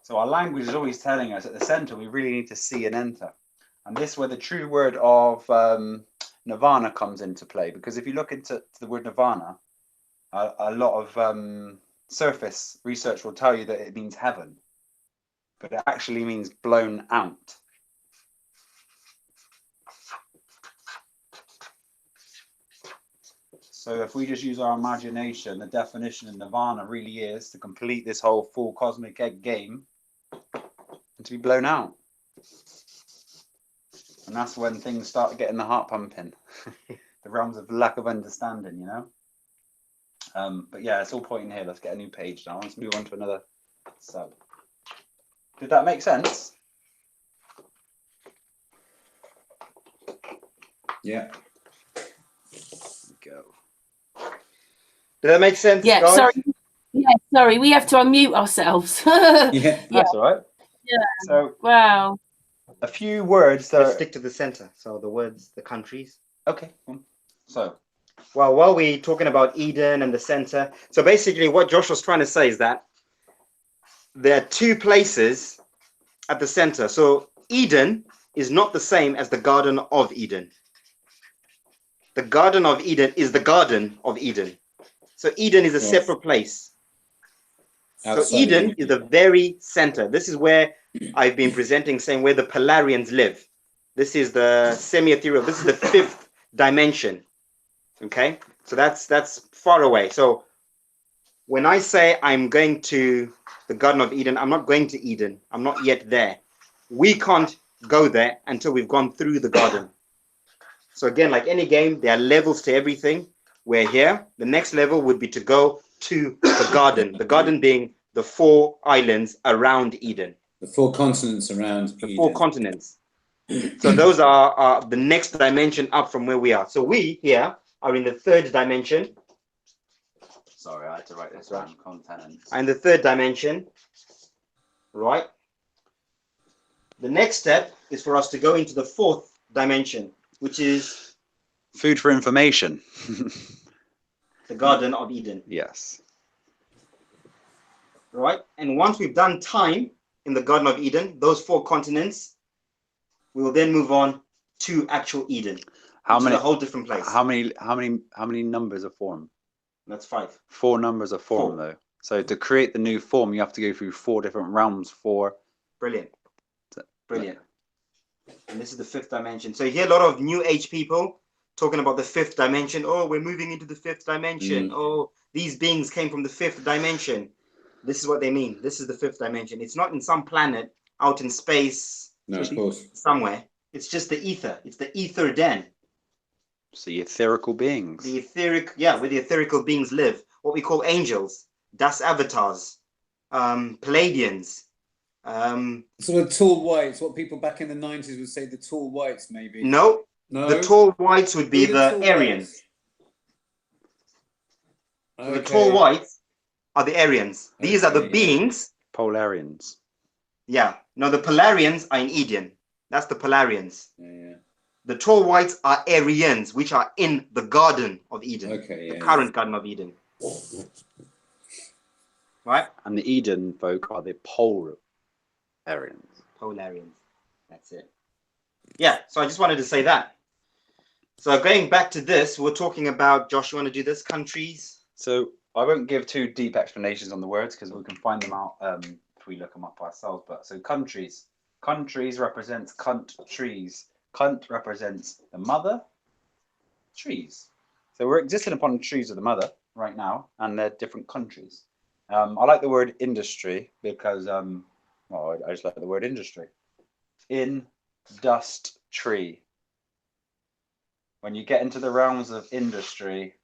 So our language is always telling us at the center we really need to see and enter. And this is where the true word of nirvana comes into play. Because if you look into the word nirvana, a lot of surface research will tell you that it means heaven. But it actually means blown out. So if we just use our imagination, the definition of nirvana really is to complete this whole full cosmic egg game and to be blown out. And that's when things start getting the heart pumping. The realms of lack of understanding, you know. But yeah, it's all pointing here. Let's get a new page now. Let's move on to another sub. Did that make sense? Yeah. Go. Did that make sense, Yeah, guys? sorry. Yeah, sorry. We have to unmute ourselves. Yeah. That's all right. Yeah. So Wow. a few words that Let's are, stick to the center. So the words, the countries. okay. So Well, while we're talking about Eden and the center, so basically what Josh was trying to say is that there are two places at the center. So Eden is not the same as the Garden of Eden. The Garden of Eden is the Garden of Eden. So Eden is a Yes. separate place. Outside So Eden of is the very center. This is where I've been presenting, saying where the Polarians live. This is the semi-ethereal. This is the fifth dimension. Okay, so that's far away. So when I say I'm going to the Garden of Eden, I'm not going to Eden. I'm not yet there. We can't go there until we've gone through the garden. So again, like any game, there are levels to everything. We're here. The next level would be to go to the garden being the 4 islands around Eden. the 4 continents around The Eden. 4 continents. So those are the next dimension up from where we are. So we here are in the 3rd dimension. sorry, I had to write this down. Continents. And the third dimension, right? The next step is for us to go into the fourth dimension, which is Food for information. the Garden of Eden, Yes. right? And once we've done time in the Garden of Eden, those 4 continents, we will then move on to actual Eden, How which many? is a whole different place. How many numbers of form? That's 5. 4 numbers of form, 4. though. So to create the new form, you have to go through 4 different realms. Brilliant. Brilliant. And this is the 5th dimension. So you hear a lot of New Age people talking about the 5th dimension. Oh, we're moving into the 5th dimension. Oh, these beings came from the 5th dimension. This is what they mean. This is the 5th dimension. It's not in some planet out in space. No, of course. Somewhere. It's just the ether. It's the ether den. So the etherical beings. The etheric, yeah, where the etherical beings live. What we call angels, Das avatars, Palladians. Sort of tall whites, what people back in the 90s would say the tall whites, maybe. No, No. the tall whites would be Who the are tall Aryans. whites? The tall whites are the Aryans. These are the Okay, yeah. beings. Polarians. Yeah. No, the Polarians are in Eden. That's the Polarians. Yeah. The tall whites are Aryans, which are in the Garden of Eden. Okay, The yeah. current Garden of Eden. Right? And the Eden folk are the Polarians. Polarians. That's it. Yeah, so I just wanted to say that. So going back to this, we're talking about, Josh, you want to do this? Countries? So I won't give too deep explanations on the words because we can find them out if we look them up ourselves. But so countries. Countries represents countries. Cunt represents the mother. Trees. So we're existing upon trees of the mother right now, and they're different countries. I like the word industry because well, I just like the word industry. In dust tree. When you get into the realms of industry,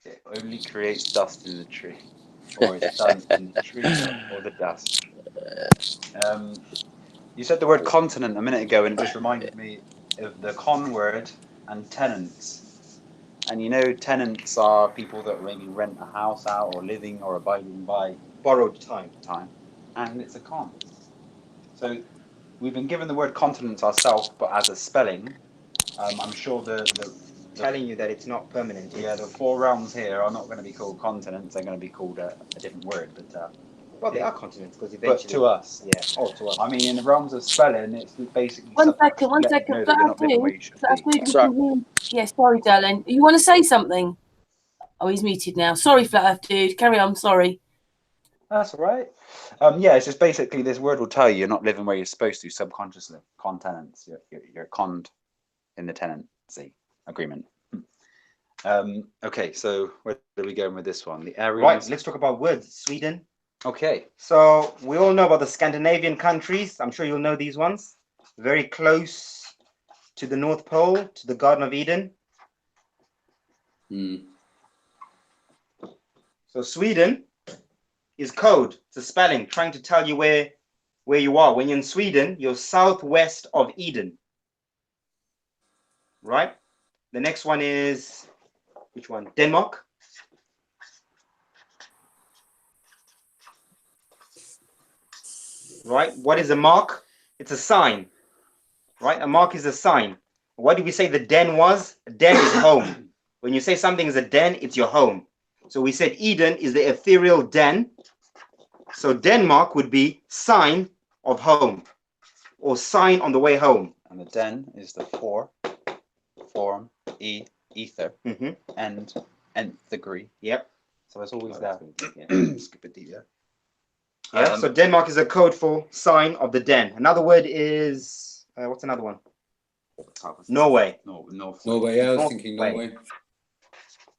it only creates dust in the tree, or it's done in the tree or the dust. You said the word continent a minute ago, and it just reminded me of the con word and tenants. And you know, tenants are people that maybe rent a house out or living or abiding by Borrowed time. and it's a con. So we've been given the word continent ourselves, but as a spelling. I'm sure the Telling you that it's not permanent. yeah, the 4 realms here are not going to be called continents. They're going to be called a different word, but Well, they are continents because eventually. to us, Yeah. Oh, to us. I mean, in the realms of spelling, it's basically One something second, to one let you second. know that you're not living where you should be. Sorry. Yeah, sorry, darling. You want to say something? Oh, he's muted now. Sorry, Flat Earth dude. Carry on. Sorry. That's all right. Yeah, it's just basically this word will tell you you're not living where you're supposed to subconsciously. Continents. You're conned in the tenancy agreement. Okay, so where are we going with this one? The Aryans. Right, let's talk about words. Sweden. Okay. So we all know about the Scandinavian countries. I'm sure you'll know these ones. Very close to the North Pole, to the Garden of Eden. So Sweden is code. It's a spelling trying to tell you where you are. When you're in Sweden, you're southwest of Eden. Right? The next one is, which one? Denmark. Right? What is a mark? It's a sign. Right? A mark is a sign. What did we say the den was? A den is home. When you say something is a den, it's your home. So we said Eden is the ethereal den. So Denmark would be sign of home or sign on the way home. And the den is the form, ether, and nth degree. Yep. So it's always there. Skip it deep, Yeah. So Denmark is a code for sign of the den. Another word is what's another one? Norway. Norway. Yeah, I was thinking Norway.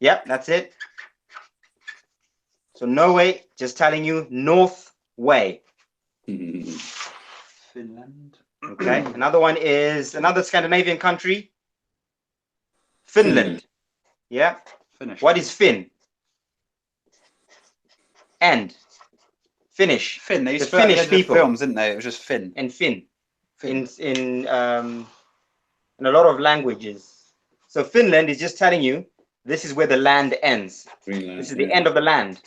Yep, that's it. So Norway, just telling you, North Way. Finland. Okay. Another one is another Scandinavian country. Finland. Yeah. Finnish. What is Finn? And Finnish. Finn? They used The to put Finnish that in the people. films, didn't they? It was just Finn. And Finn. Finn. In a lot of languages. So Finland is just telling you This is where the land ends. Greenland. This is the end of the land.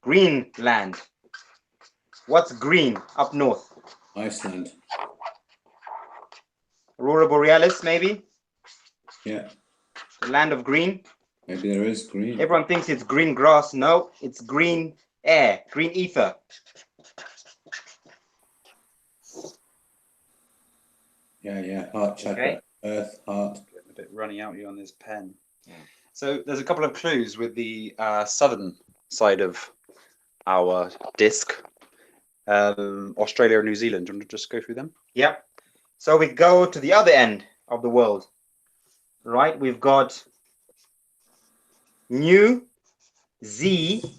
Greenland. What's green up north? Iceland. Aurora Borealis, maybe? Yeah. The land of green. Maybe there is green. Everyone thinks it's green grass. No, it's green air, green ether. Yeah. Heart chakra. Okay. Earth, heart. Getting a bit runny out you on this pen. So there's a couple of clues with the southern side of our disc. Australia and New Zealand. Do you want to just go through them? Yep. So we go to the other end of the world. Right? We've got New Zealand.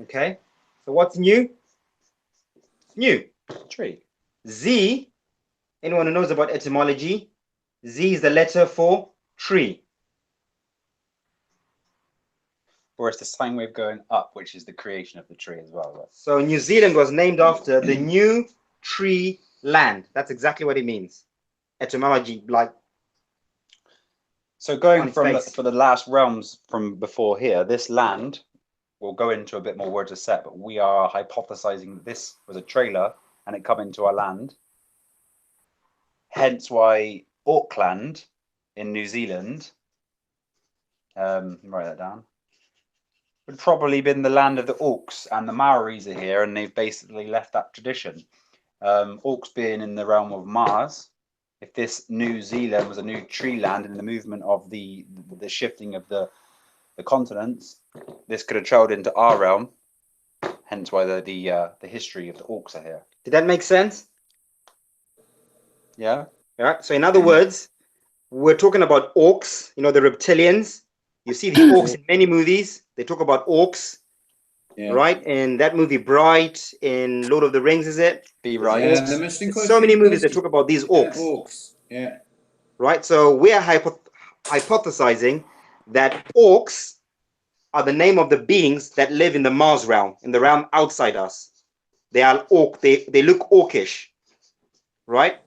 Okay. So what's new? New. Tree. Z, anyone who knows about etymology, Z is the letter for tree. Or it's the sine wave going up, which is the creation of the tree as well. So New Zealand was named after the new tree land. That's exactly what it means. Etymology, like. So going On from face. for the last realms from before here, this land, we'll go into a bit more words of set, but we are hypothesizing that this was a trailer and it come into our land. Hence why Auckland in New Zealand, write that down, would probably been the land of the Orcs, and the Maoris are here, and they've basically left that tradition. Orcs being in the realm of Mars, if this New Zealand was a new tree land in the movement of the shifting of the continents, this could have traveled into our realm. Hence why the history of the Orcs are here. Did that make sense? Yeah. All right. So in other words, we're talking about orcs, you know, the reptilians. You see the orcs in many movies. They talk about orcs, Yeah. right? In that movie Bright, in Lord of the Rings, is it? Be right. Yeah, they're mentioning quite So a many few movies that places. talk about these Yeah, orcs, orcs. Yeah. right? So we're hypothesizing that orcs are the name of the beings that live in the Mars realm, in the realm outside us. They are orc. They look orcish, right?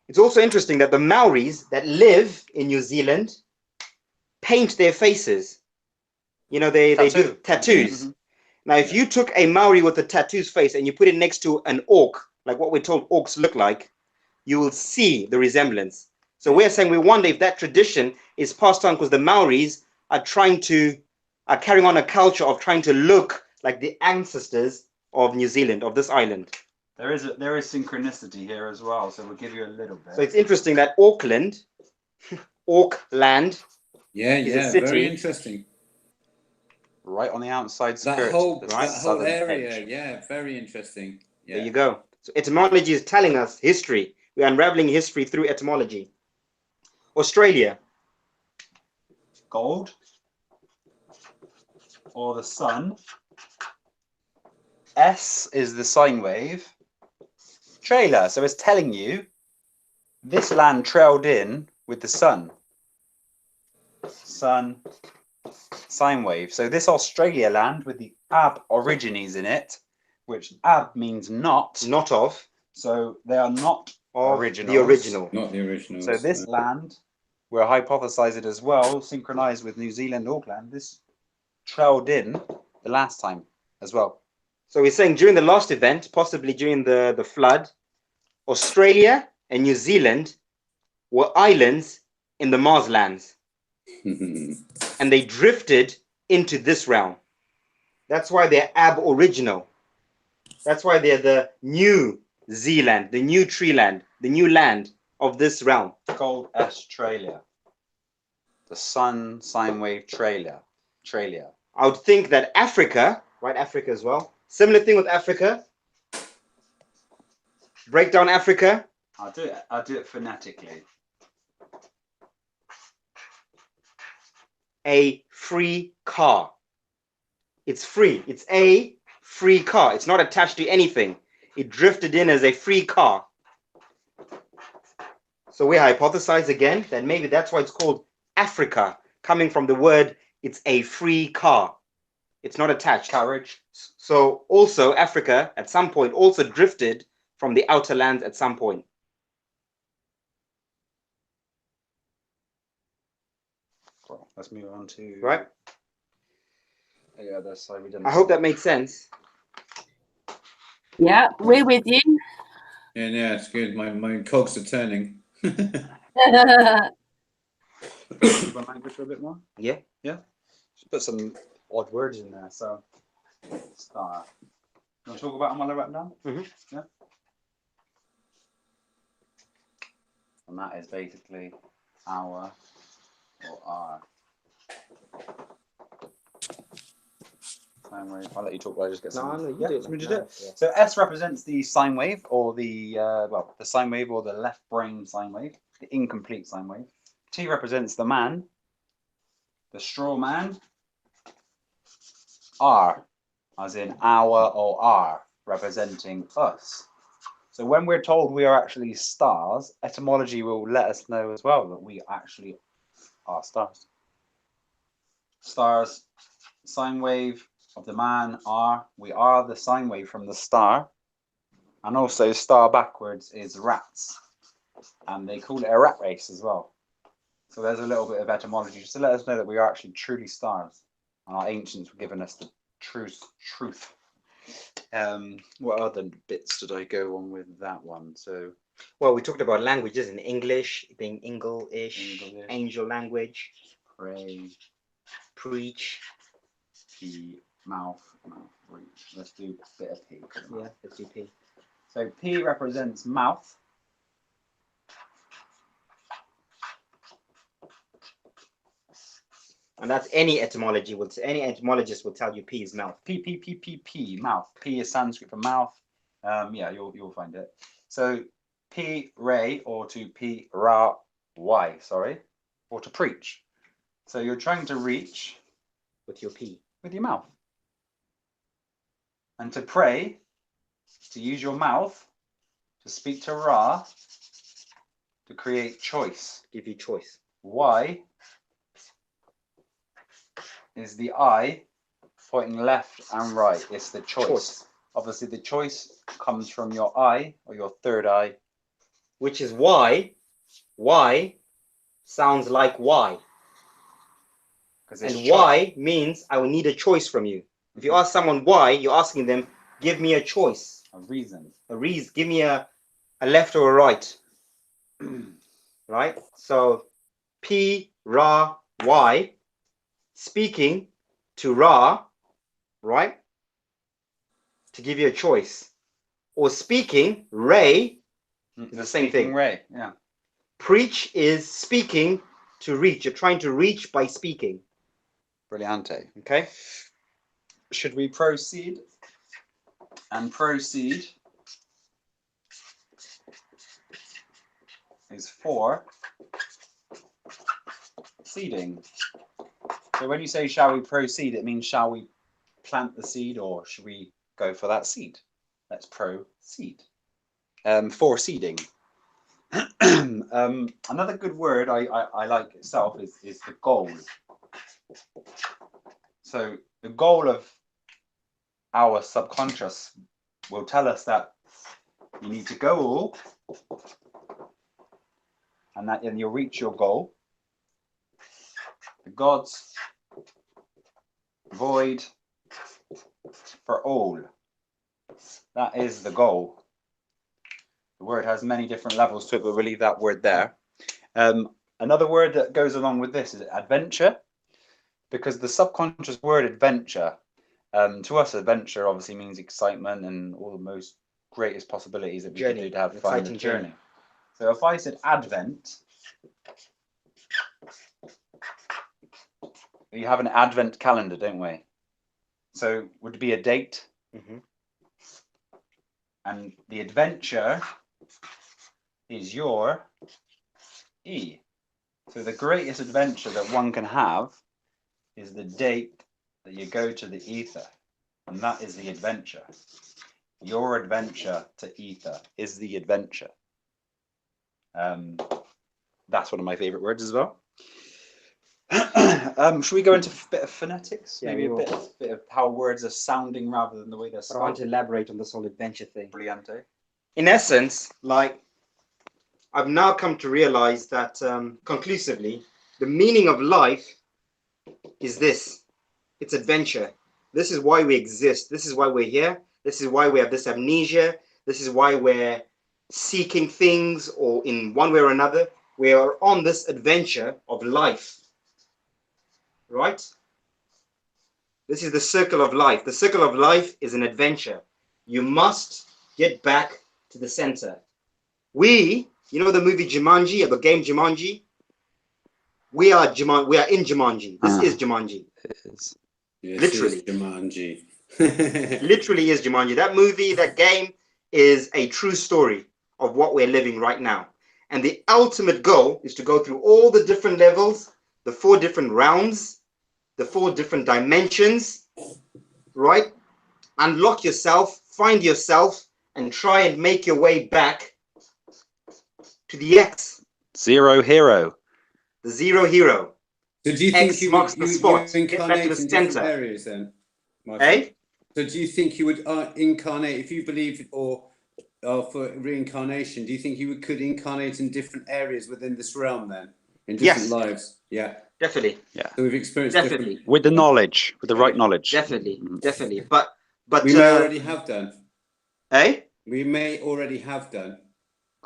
It's also interesting that the Maoris that live in New Zealand paint their faces. You know, they do tattoos. Mhm. Now, if you took a Maori with a tattoo's face and you put it next to an orc, like what we're told orcs look like, you will see the resemblance. So we're saying we wonder if that tradition is passed on because the Maoris are carrying on a culture of trying to look like the ancestors of New Zealand, of this island. There is synchronicity here as well, so we'll give you a little bit. So it's interesting that Auckland, Yeah, Is a yeah. city. Very interesting. Right on the outside That skirt. whole the that whole southern area. edge. Yeah, very interesting. Yeah. there you go. So etymology is telling us history. We're unraveling history through etymology. Australia, Gold or the sun. S is the sine wave. Trailer. So it's telling you this land trailed in with the sun. Sun, sine wave. So this Australia land with the ab origines in it, which ab means not. not of So they are not originals. the original. Not the originals. So this land, we're hypothesizing as well, synchronized with New Zealand, Auckland, this trailed in the last time as well. So we're saying during the last event, possibly during the flood, Australia and New Zealand were islands in the Mars lands, and they drifted into this realm. That's why they're aboriginal. That's why they're the New Zealand, the new tree land, the new land of this realm. Gold Australia. The sun sine wave trailer. I would think that Africa, right? Africa as well. Similar thing with Africa. Break down Africa. I'll do it phonetically. A free car. It's free. It's a free car. It's not attached to anything. It drifted in as a free car. So we hypothesize again that maybe that's why it's called Africa, coming from the word it's a free car. It's not attached. Carriage. So also Africa at some point also drifted from the outer lands at some point. Cool. Let's move on to Right. Yeah, that's so we didn't. I hope that made sense. Yeah, we're with you. Yeah, it's good. My cogs are turning. language for a bit more. Yeah. Just put some odd words in there. So, star. You want to talk about them while I write them down? Mhm. Yeah. And that is basically our or our. Sine wave. I'll let you talk while I just get some. No, you Yeah, do it. should we just No, do it? yeah. So S represents the sine wave, or the the sine wave, or the left brain sine wave, the incomplete sine wave. T represents the man, the straw man. R, as in our or our, representing us. So when we're told we are actually stars, etymology will let us know as well that we actually are stars. Stars, sine wave of the man are, we are the sine wave from the star. And also star backwards is rats. And they call it a rat race as well. So there's a little bit of etymology just to let us know that we are actually truly stars. And our ancients were giving us the truth. What other bits did I go on with that one? So, Well, we talked about languages in English being English, English. angel language, pray, preach. P, mouth, reach. Let's do a bit of P. Yeah, the GP. So P represents mouth. And that's any etymology any etymologist will tell you P is mouth. P, mouth. P is Sanskrit for mouth. Yeah, you'll find it. So P, ray, or to P, ra, y, sorry, or to preach. So you're trying to reach With your P. with your mouth. And to pray, to use your mouth, to speak to ra, to create choice. Give you choice. Y is the eye pointing left and right. It's the choice. Obviously, the choice comes from your eye or your third eye. Which is why Y sounds like Y. And Y means I will need a choice from you. If you ask someone why, you're asking them, give me a choice. A reason. A reason. Give me a left or a right. Right? So P, Ra, Y, speaking to Ra, right? To give you a choice. Or speaking, Ray, is the same thing. Ray, yeah. Preach is speaking to reach. You're trying to reach by speaking. Brilliante. Okay? Should we proceed? And proceed is for seeding. So when you say shall we proceed, it means shall we plant the seed or should we go for that seed? Let's proceed. For seeding. Another good word I like itself is the goal. So the goal of our subconscious will tell us that you need to go and you'll reach your goal. The gods void for all. That is the goal. The word has many different levels to it, but we'll leave that word there. Another word that goes along with this is adventure, because the subconscious word adventure, to us, adventure obviously means excitement and all the most greatest possibilities that we can do to have fun in the journey. So if I said advent, we have an advent calendar, don't we? So would it be a date? Mm-hmm. And the adventure is your E. So the greatest adventure that one can have is the date that you go to the ether. And that is the adventure. Your adventure to ether is the adventure. That's one of my favorite words as well. Should we go into a bit of phonetics? Yeah, maybe a bit of how words are sounding rather than the way they're But I want spelled. to elaborate on this whole adventure thing. Brilliante. in essence, like, I've now come to realize that conclusively, the meaning of life is this. It's adventure. This is why we exist. This is why we're here. This is why we have this amnesia. This is why we're seeking things, or in one way or another, we are on this adventure of life. Right? This is the circle of life. The circle of life is an adventure. You must get back to the center. You know the movie Jumanji, or the game Jumanji? We are in Jumanji. This is Jumanji. It is. Yes, Literally. it is Jumanji. Literally is Jumanji. That movie, that game is a true story of what we're living right now. And the ultimate goal is to go through all the different levels, the 4 different rounds, the 4 different dimensions, right? Unlock yourself, find yourself, and try and make your way back to the X. Zero hero. The zero hero. So do you think X you marks would the spot. you Get back to incarnate the in different center. areas then? Michael? Eh? So do you think you would incarnate, if you believe, or for reincarnation, do you think you could incarnate in different areas within this realm then? In different Yes. lives? Yeah. Definitely. So we've experienced Definitely. different... With the knowledge, with the right knowledge. Definitely. Mhm. Definitely. But We may already have done. eh? We may already have done.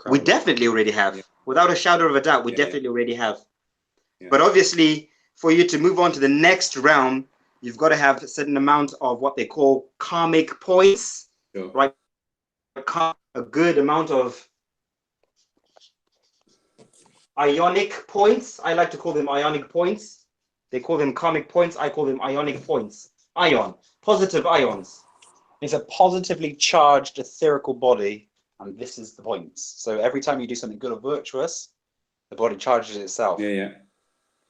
We definitely already have. Yeah. Without a shadow of a doubt, we Yeah, definitely already have. Yeah. But obviously, for you to move on to the next realm, you've got to have a certain amount of what they call karmic points, Sure. right? A good amount of ionic points. I like to call them ionic points. They call them karmic points. I call them ionic points. Ion, positive ions. It's a positively charged etherical body, and this is the points. So every time you do something good or virtuous, the body charges itself. Yeah, yeah.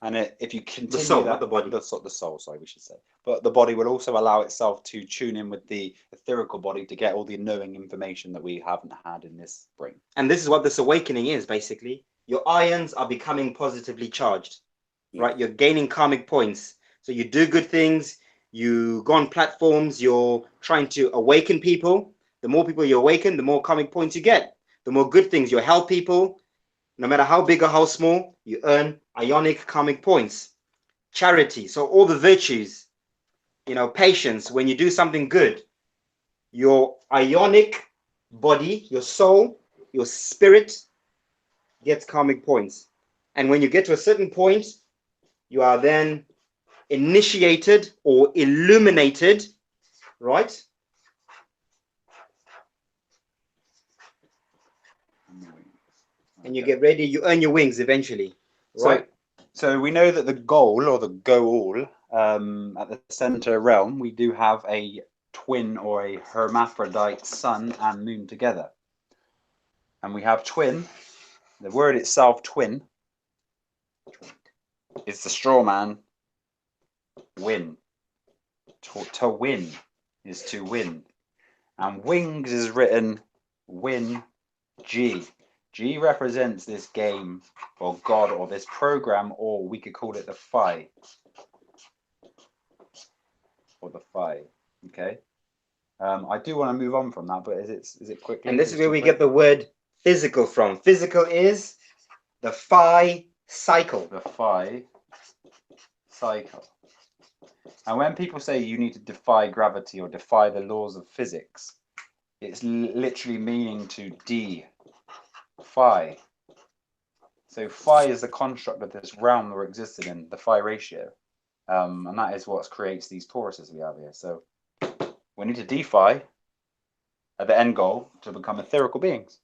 And if you continue soul, that, not the body. the soul, sorry, we should say. But the body will also allow itself to tune in with the etherical body to get all the knowing information that we haven't had in this brain. And this is what this awakening is, basically. Your ions are becoming positively charged, right? You're gaining karmic points. So you do good things, you go on platforms, you're trying to awaken people. The more people you awaken, the more karmic points you get. The more good things you help people, no matter how big or how small, you earn ionic karmic points. Charity, so all the virtues, patience, when you do something good, your ionic body, your soul, your spirit gets karmic points. And when you get to a certain point, you are then initiated or illuminated, right? And you get ready, you earn your wings eventually, right? So we know that the goal, or the goal, at the center realm, we do have a twin or a hermaphrodite sun and moon together. And we have twin. The word itself, twin, is the straw man, win. To win is to win. And wings is written win G. G represents this game, or God, or this program, or we could call it the Phi. Or the Phi. Okay. I do want to move on from that, but is it quickly? And this is where we get the word physical from. Physical is the Phi cycle. The Phi cycle. And when people say you need to defy gravity or defy the laws of physics, it's literally meaning to defy. So phi is the construct of this realm we're existing in, the phi ratio. And that is what creates these toruses we have here. So we need to defy at the end goal to become etherical beings,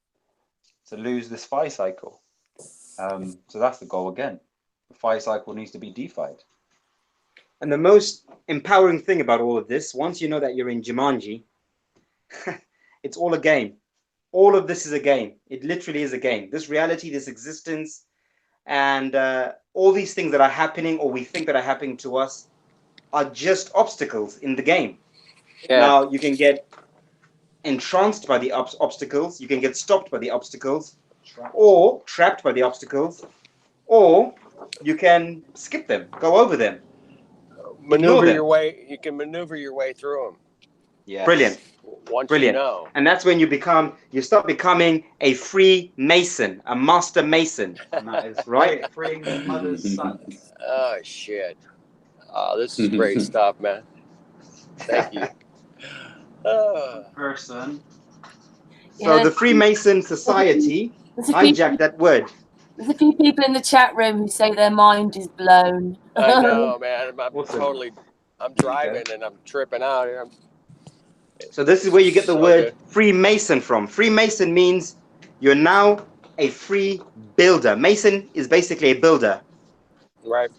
to lose this phi cycle. So that's the goal again. The phi cycle needs to be defied. And the most empowering thing about all of this, once you know that you're in Jumanji, it's all a game. All of this is a game. It literally is a game. This reality, this existence, and all these things that are happening, or we think that are happening to us, are just obstacles in the game. Yeah. Now, you can get entranced by the obstacles, you can get stopped by the obstacles, or trapped by the obstacles, or you can skip them, go over them. Maneuver them. your way. You can maneuver your way through them. Yes. Brilliant. Once Brilliant. you know. And that's when you start becoming a free mason, a master mason. And that is Right? freeing the mother's son. Oh shit. Oh, this is great stuff, man. Thank you. Person. So Yeah. the Freemason Society hijacked that word. There's a few people in the chat room who say their mind is blown. I know, man. I'm Awesome. I'm driving and I'm tripping out. So this is where you get the So word good. Freemason from. Freemason means you're now a free builder. Mason is basically a builder, Right.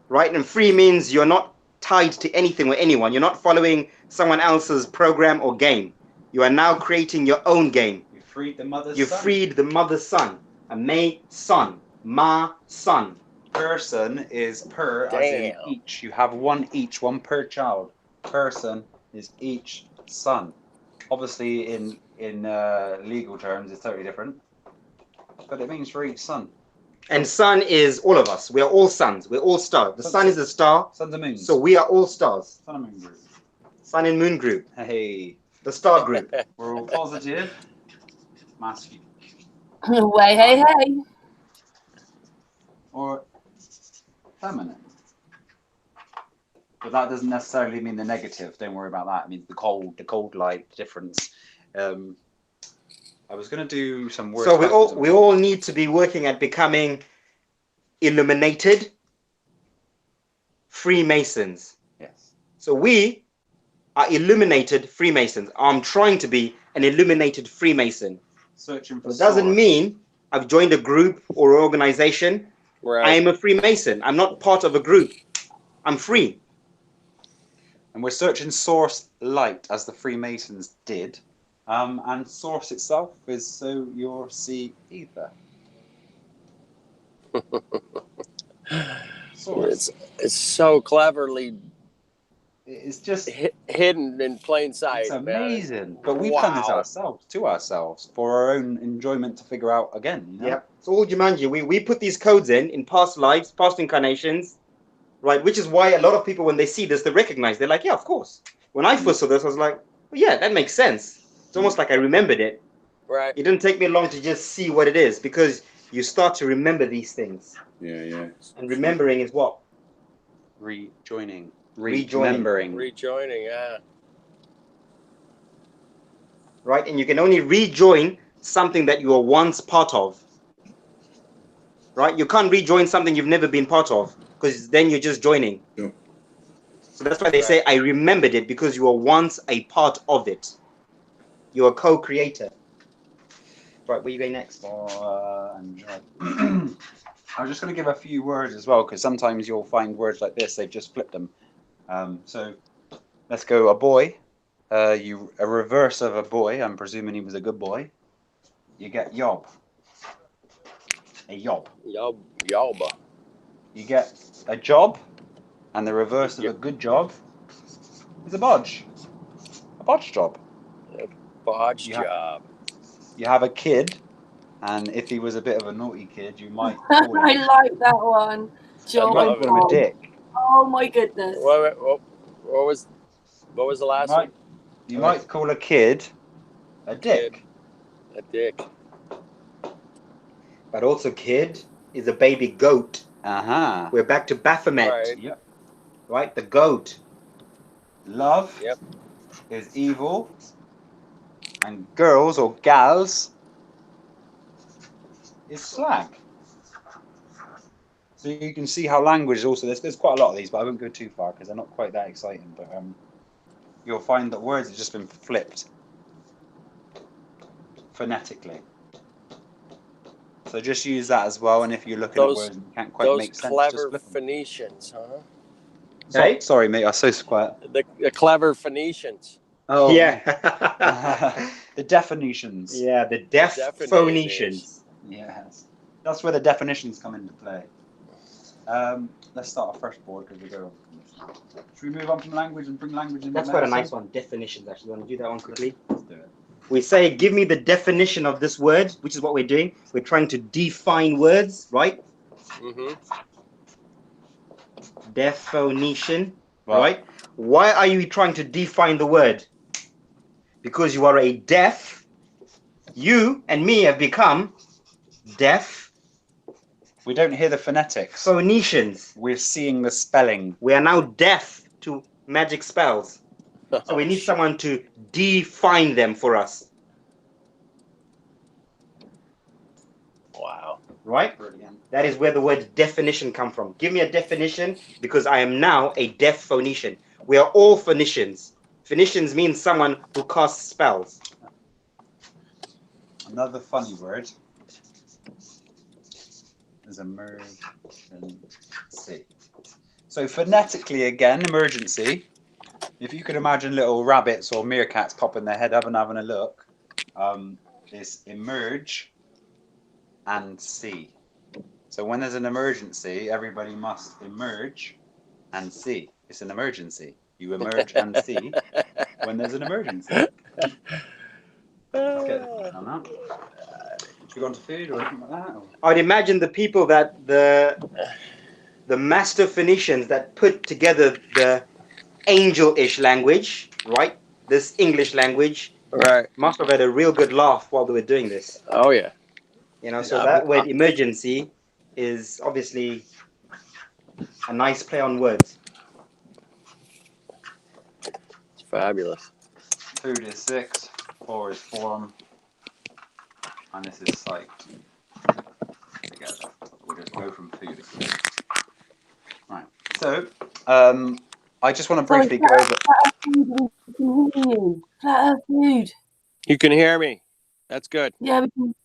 right? And free means you're not tied to anything or anyone. You're not following someone else's program or game. You are now creating your own game. You freed the mother's You son. freed the mother's son. A May son. Ma son. Person is per as in Damn. each. You have one each, one per child. Person is each son. Obviously, in legal terms, it's totally different. But it means for each son. And sun is all of us. We are all suns. We're all stars. The sun is a star. Sons and moons. So we are all stars. Sun and moon group. Sun and moon group. Hey, The star group. we're all positive. Masculine. Way, hey, hey. Or feminine. But that doesn't necessarily mean the negative. Don't worry about that. It means the cold light difference. I was going to do some words. So we all need to be working at becoming illuminated Freemasons. Yes. So we are illuminated Freemasons. I'm trying to be an illuminated Freemason. Searching for. It doesn't mean I've joined a group or organization. Right. I am a Freemason. I'm not part of a group. I'm free. And we're searching source light as the Freemasons did. And source itself is so you'll see ether. Source. It's so cleverly It's just hidden in plain sight. it's man. amazing. But we've done this Wow. ourselves, to ourselves, for our own enjoyment to figure out again. You know? Yep. It's all Jumanji. We put these codes in past lives, past incarnations, right? Which is why a lot of people, when they see this, they recognize. They're like, yeah, of course. When I first saw this, I was like, well, yeah, that makes sense. It's almost like I remembered it. Right. It didn't take me long to just see what it is, because you start to remember these things. Yeah. And remembering is what? Rejoining. Rejoining. Rejoining, yeah. Right? And you can only rejoin something that you were once part of. Right? You can't rejoin something you've never been part of, because then you're just joining. Sure. So that's why they say, I remembered it, because you were once a part of it. You're a co-creator. Right, where are you going next? I was just going to give a few words as well, because sometimes you'll find words like this, they've just flipped them. So let's go. A boy, a reverse of a boy, I'm presuming he was a good boy. You get yob. A yob. Yalba. You get a job, and the reverse of a good job is a bodge. A bodge job. Bodge Yeah. job. You have a kid, and if he was a bit of a naughty kid, you might call I him, like that one. Job you love might and it. call him a Bob. dick. Oh my goodness. What was the last one? You might call a kid a dick. A dick. But also, kid is a baby goat. Uh-huh. We're back to Baphomet. Right. Yep. Right? The goat. Love Yep. is evil. And girls or gals is slag. So you can see how language is also, there's quite a lot of these, but I won't go too far because they're not quite that exciting. But you'll find that words have just been flipped phonetically. So just use that as well. And if you're looking at words and you can't quite Those make sense, just clever flip them. Phoenicians, huh? Hey? Sorry, mate, I was so quiet. The clever Phoenicians. Oh, Yeah. the definitions. Yeah, the deaf Definitely Phoenicians. Yes, that's where the definitions come into play. Let's start our first board because we go. Should we move on from language and bring language into That's quite a medicine? nice one. Definitions, actually. Want to do that one quickly? Let's do it. We say, give me the definition of this word, which is what we're doing. We're trying to define words, right? Mm-hmm. Definition, right? Why are you trying to define the word? because you are a deaf, you and me have become deaf We don't hear the phonetics. Phoenicians. We're seeing the spelling. We are now deaf to magic spells. So we need someone to define them for us. Wow. Right? Brilliant. That is where the word definition come from. Give me a definition, because I am now a deaf Phoenician. We are all Phoenicians. Phoenicians means someone who casts spells. Another funny word is emergency. So phonetically again, emergency. If you could imagine little rabbits or meerkats popping their head up and having a look, is emerge and see. So when there's an emergency, everybody must emerge and see. It's an emergency. You emerge and see when there's an emergency. Okay. Should we go on to food or anything like that? Or? I'd imagine the people that the master Phoenicians that put together the angel-ish language, right? This English language, Right. must have had a real good laugh while they were doing this. Oh yeah. You know, so Yeah, that but- word emergency is obviously a nice play on words. It's fabulous. Food is 6, 4 is form, and this is sight. Together. We'll just go from food again. Right. So, I just want to briefly go over. Flat Earth food. You can hear me. That's good. Yeah, we can.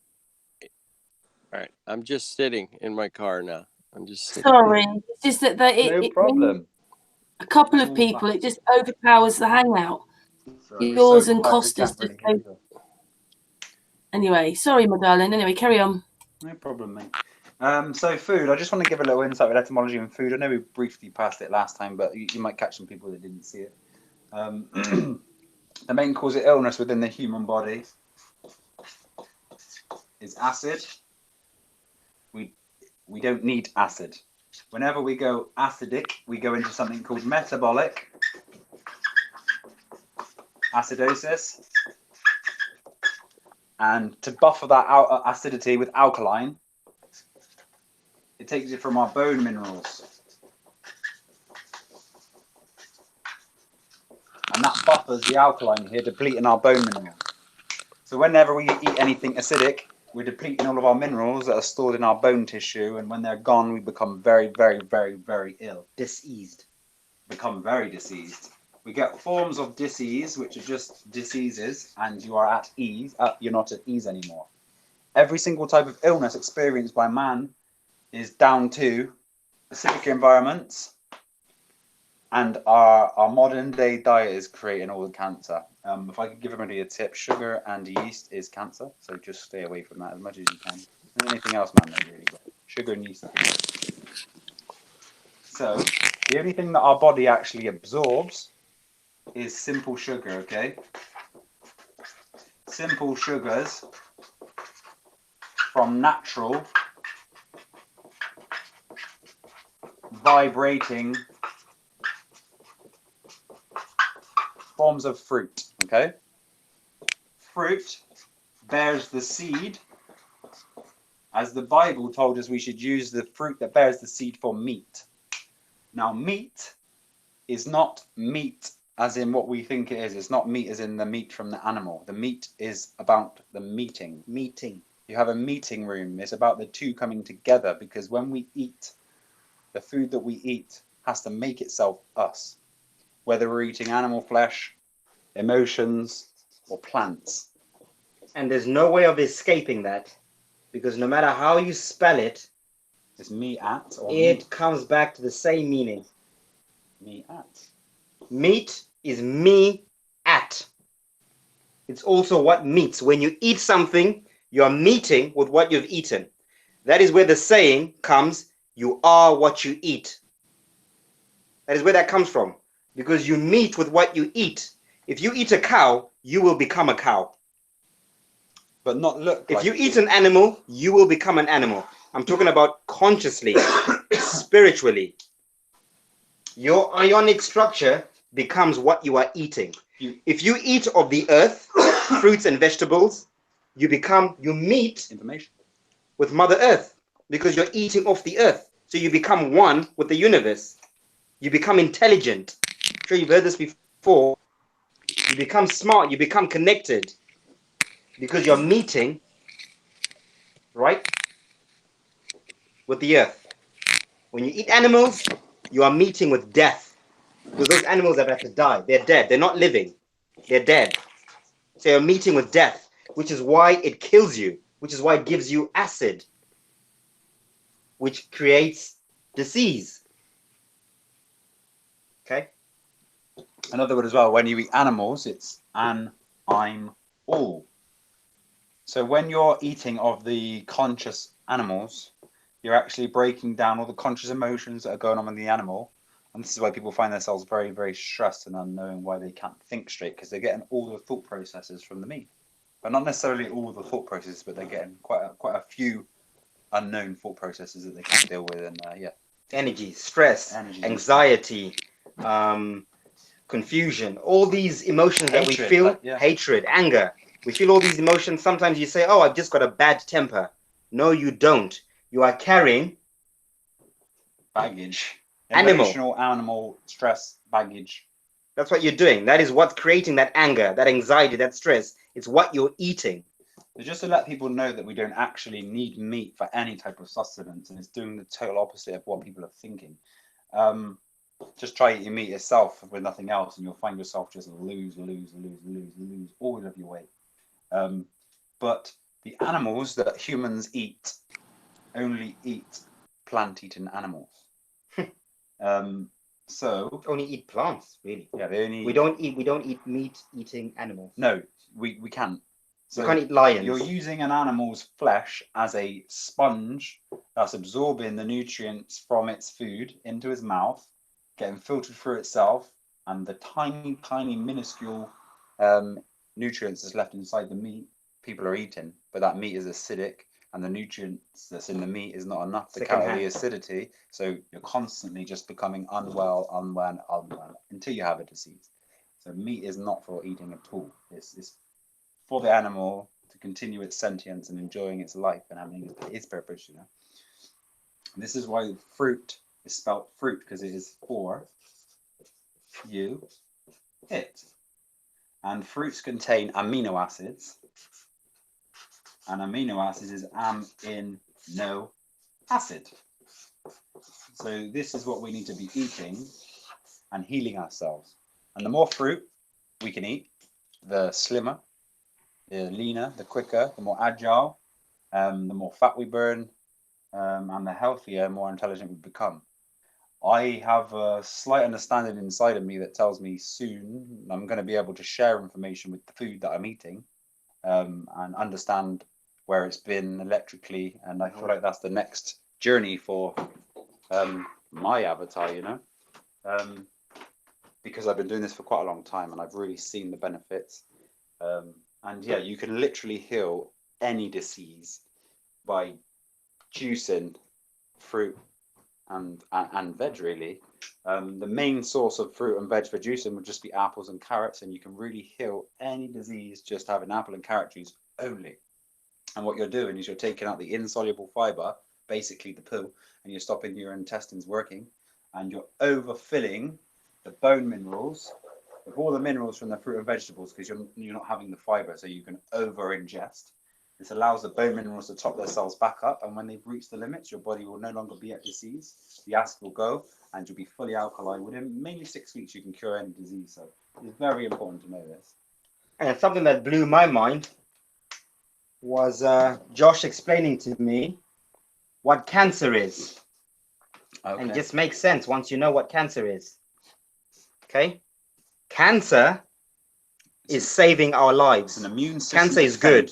All right. I'm just sitting in my car now. I'm just sitting. Sorry, it's just that No problem. a couple of people, it just overpowers the hangout. Yours and Kosta's just go. Anyway, sorry, my darling. Anyway, carry on. No problem, mate. So food, I just want to give a little insight with etymology and food. I know we briefly passed it last time, but you might catch some people that didn't see it. The main cause of illness within the human body is acid. We don't need acid. Whenever we go acidic, we go into something called metabolic acidosis. And to buffer that acidity with alkaline, it takes it from our bone minerals. And that buffers the alkaline here, depleting our bone minerals. So whenever we eat anything acidic, we're depleting all of our minerals that are stored in our bone tissue, and when they're gone, we become very, very, very, very ill. Diseased. Become very diseased. We get forms of disease, which are just diseases, and you are at ease. You're not at ease anymore. Every single type of illness experienced by man is down to acidic environments, and our modern day diet is creating all the cancer. If I could give everybody a tip, sugar and yeast is cancer, so just stay away from that as much as you can. And anything else, man, no, really. But sugar and yeast. So the only thing that our body actually absorbs is simple sugar, okay? Simple sugars from natural vibrating forms of fruit, okay? Fruit bears the seed, as the Bible told us we should use the fruit that bears the seed for meat. Now, meat is not meat as in what we think it is. It's not meat as in the meat from the animal. The meat is about the meeting. You have a meeting room. It's about the two coming together, because when we eat, the food that we eat has to make itself us. Whether we're eating animal flesh, emotions, or plants. And there's no way of escaping that, because no matter how you spell it, it's me at, or it comes back to the same meaning. Me at. Meat is me at. It's also what meets. When you eat something, you are meeting with what you've eaten. That is where the saying comes, you are what you eat. That is where that comes from. Because you meet with what you eat. If you eat a cow, you will become a cow. But not look If like you eat an animal, you will become an animal. I'm talking about consciously, spiritually. Your ionic structure becomes what you are eating. If you eat of the earth, fruits and vegetables, you meet Information. with Mother Earth because you're eating off the earth. So you become one with the universe. You become intelligent. I'm sure you've heard this before. You become smart. You become connected because you're meeting, right, with the earth. When you eat animals, you are meeting with death because those animals have had to die. They're dead. They're not living. They're dead. So you're meeting with death, which is why it kills you, which is why it gives you acid, which creates disease. Okay? Another word as well, when you eat animals, it's an, I'm, all. So when you're eating of the conscious animals, you're actually breaking down all the conscious emotions that are going on in the animal. And this is why people find themselves very, very stressed and unknowing why they can't think straight, because they're getting all the thought processes from the meat. But not necessarily all the thought processes, but they're getting quite a few unknown thought processes that they can't deal with. And yeah. Energy, stress, anxiety, confusion, all these emotions that we feel, hatred, anger. We feel all these emotions. Sometimes you say, oh, I've just got a bad temper. No, you don't. You are carrying baggage. Animal stress, baggage. That's what you're doing. That is what's creating that anger, that anxiety, that stress. It's what you're eating. So just to let people know that we don't actually need meat for any type of sustenance, and it's doing the total opposite of what people are thinking. Just try eating meat itself with nothing else, and you'll find yourself just lose all of your weight. But the animals that humans eat only eat plant-eating animals. So only eat plants, really. Yeah, they only. We don't eat meat-eating animals. No, we can't. So you can't eat lions. You're using an animal's flesh as a sponge that's absorbing the nutrients from its food into its mouth, getting filtered through itself, and the tiny, tiny, minuscule nutrients that's left inside the meat people are eating. But that meat is acidic, and the nutrients that's in the meat is not enough to counter the acidity. So you're constantly just becoming unwell until you have a disease. So meat is not for eating at all. It's for the animal to continue its sentience and enjoying its life and having its purpose, you know. And this is why fruit is spelt fruit, because it is for you, it. And fruits contain amino acids. And amino acids is amino acid. So this is what we need to be eating and healing ourselves. And the more fruit we can eat, the slimmer, the leaner, the quicker, the more agile, the more fat we burn, and the healthier, more intelligent we become. I have a slight understanding inside of me that tells me soon I'm going to be able to share information with the food that I'm eating, and understand where it's been electrically, and I feel like that's the next journey for my avatar, you know, because I've been doing this for quite a long time and I've really seen the benefits. And yeah, you can literally heal any disease by juicing fruit and veg, really. The main source of fruit and veg for juicing would just be apples and carrots, and you can really heal any disease just having apple and carrot juice only. And what you're doing is you're taking out the insoluble fiber, basically the poo, and you're stopping your intestines working, and you're overfilling the bone minerals with all the minerals from the fruit and vegetables, because you're not having the fiber, so you can over ingest. This allows the bone minerals to top their cells back up, and when they've reached the limits, your body will no longer be at disease. The acid will go, and you'll be fully alkaline. Within mainly 6 weeks, you can cure any disease. So it's very important to know this. And something that blew my mind was Josh explaining to me what cancer is. Okay. And it just makes sense once you know what cancer is. Okay? Cancer is saving our lives. It's an immune system. Cancer is good.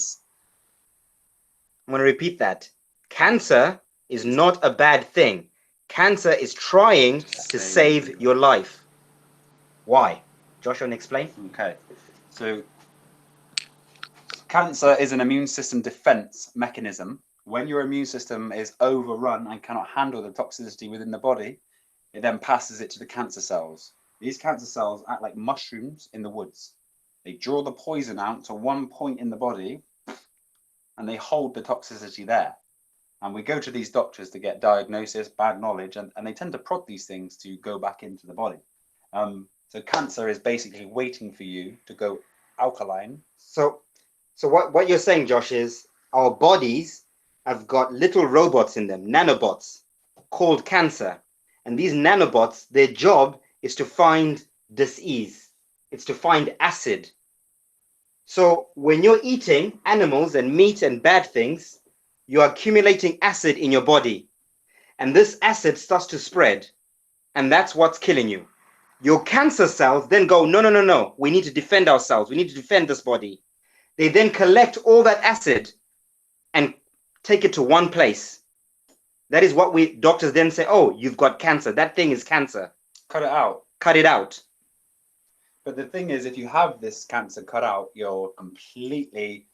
I'm going to repeat that. Cancer is not a bad thing. Cancer is trying to save your life. Why? Josh, want to explain? Okay. So cancer is an immune system defense mechanism. When your immune system is overrun and cannot handle the toxicity within the body, it then passes it to the cancer cells. These cancer cells act like mushrooms in the woods. They draw the poison out to one point in the body, and they hold the toxicity there. And we go to these doctors to get diagnosis, bad knowledge, and they tend to prod these things to go back into the body. So cancer is basically waiting for you to go alkaline. So what you're saying, Josh, is our bodies have got little robots in them, nanobots, called cancer. And these nanobots, their job is to find disease. It's to find acid. So when you're eating animals and meat and bad things, you're accumulating acid in your body. And this acid starts to spread. And that's what's killing you. Your cancer cells then go, no, no, no, no. We need to defend ourselves. We need to defend this body. They then collect all that acid and take it to one place. That is what doctors then say, oh, you've got cancer. That thing is cancer. Cut it out. Cut it out. But the thing is, if you have this cancer cut out, you're completely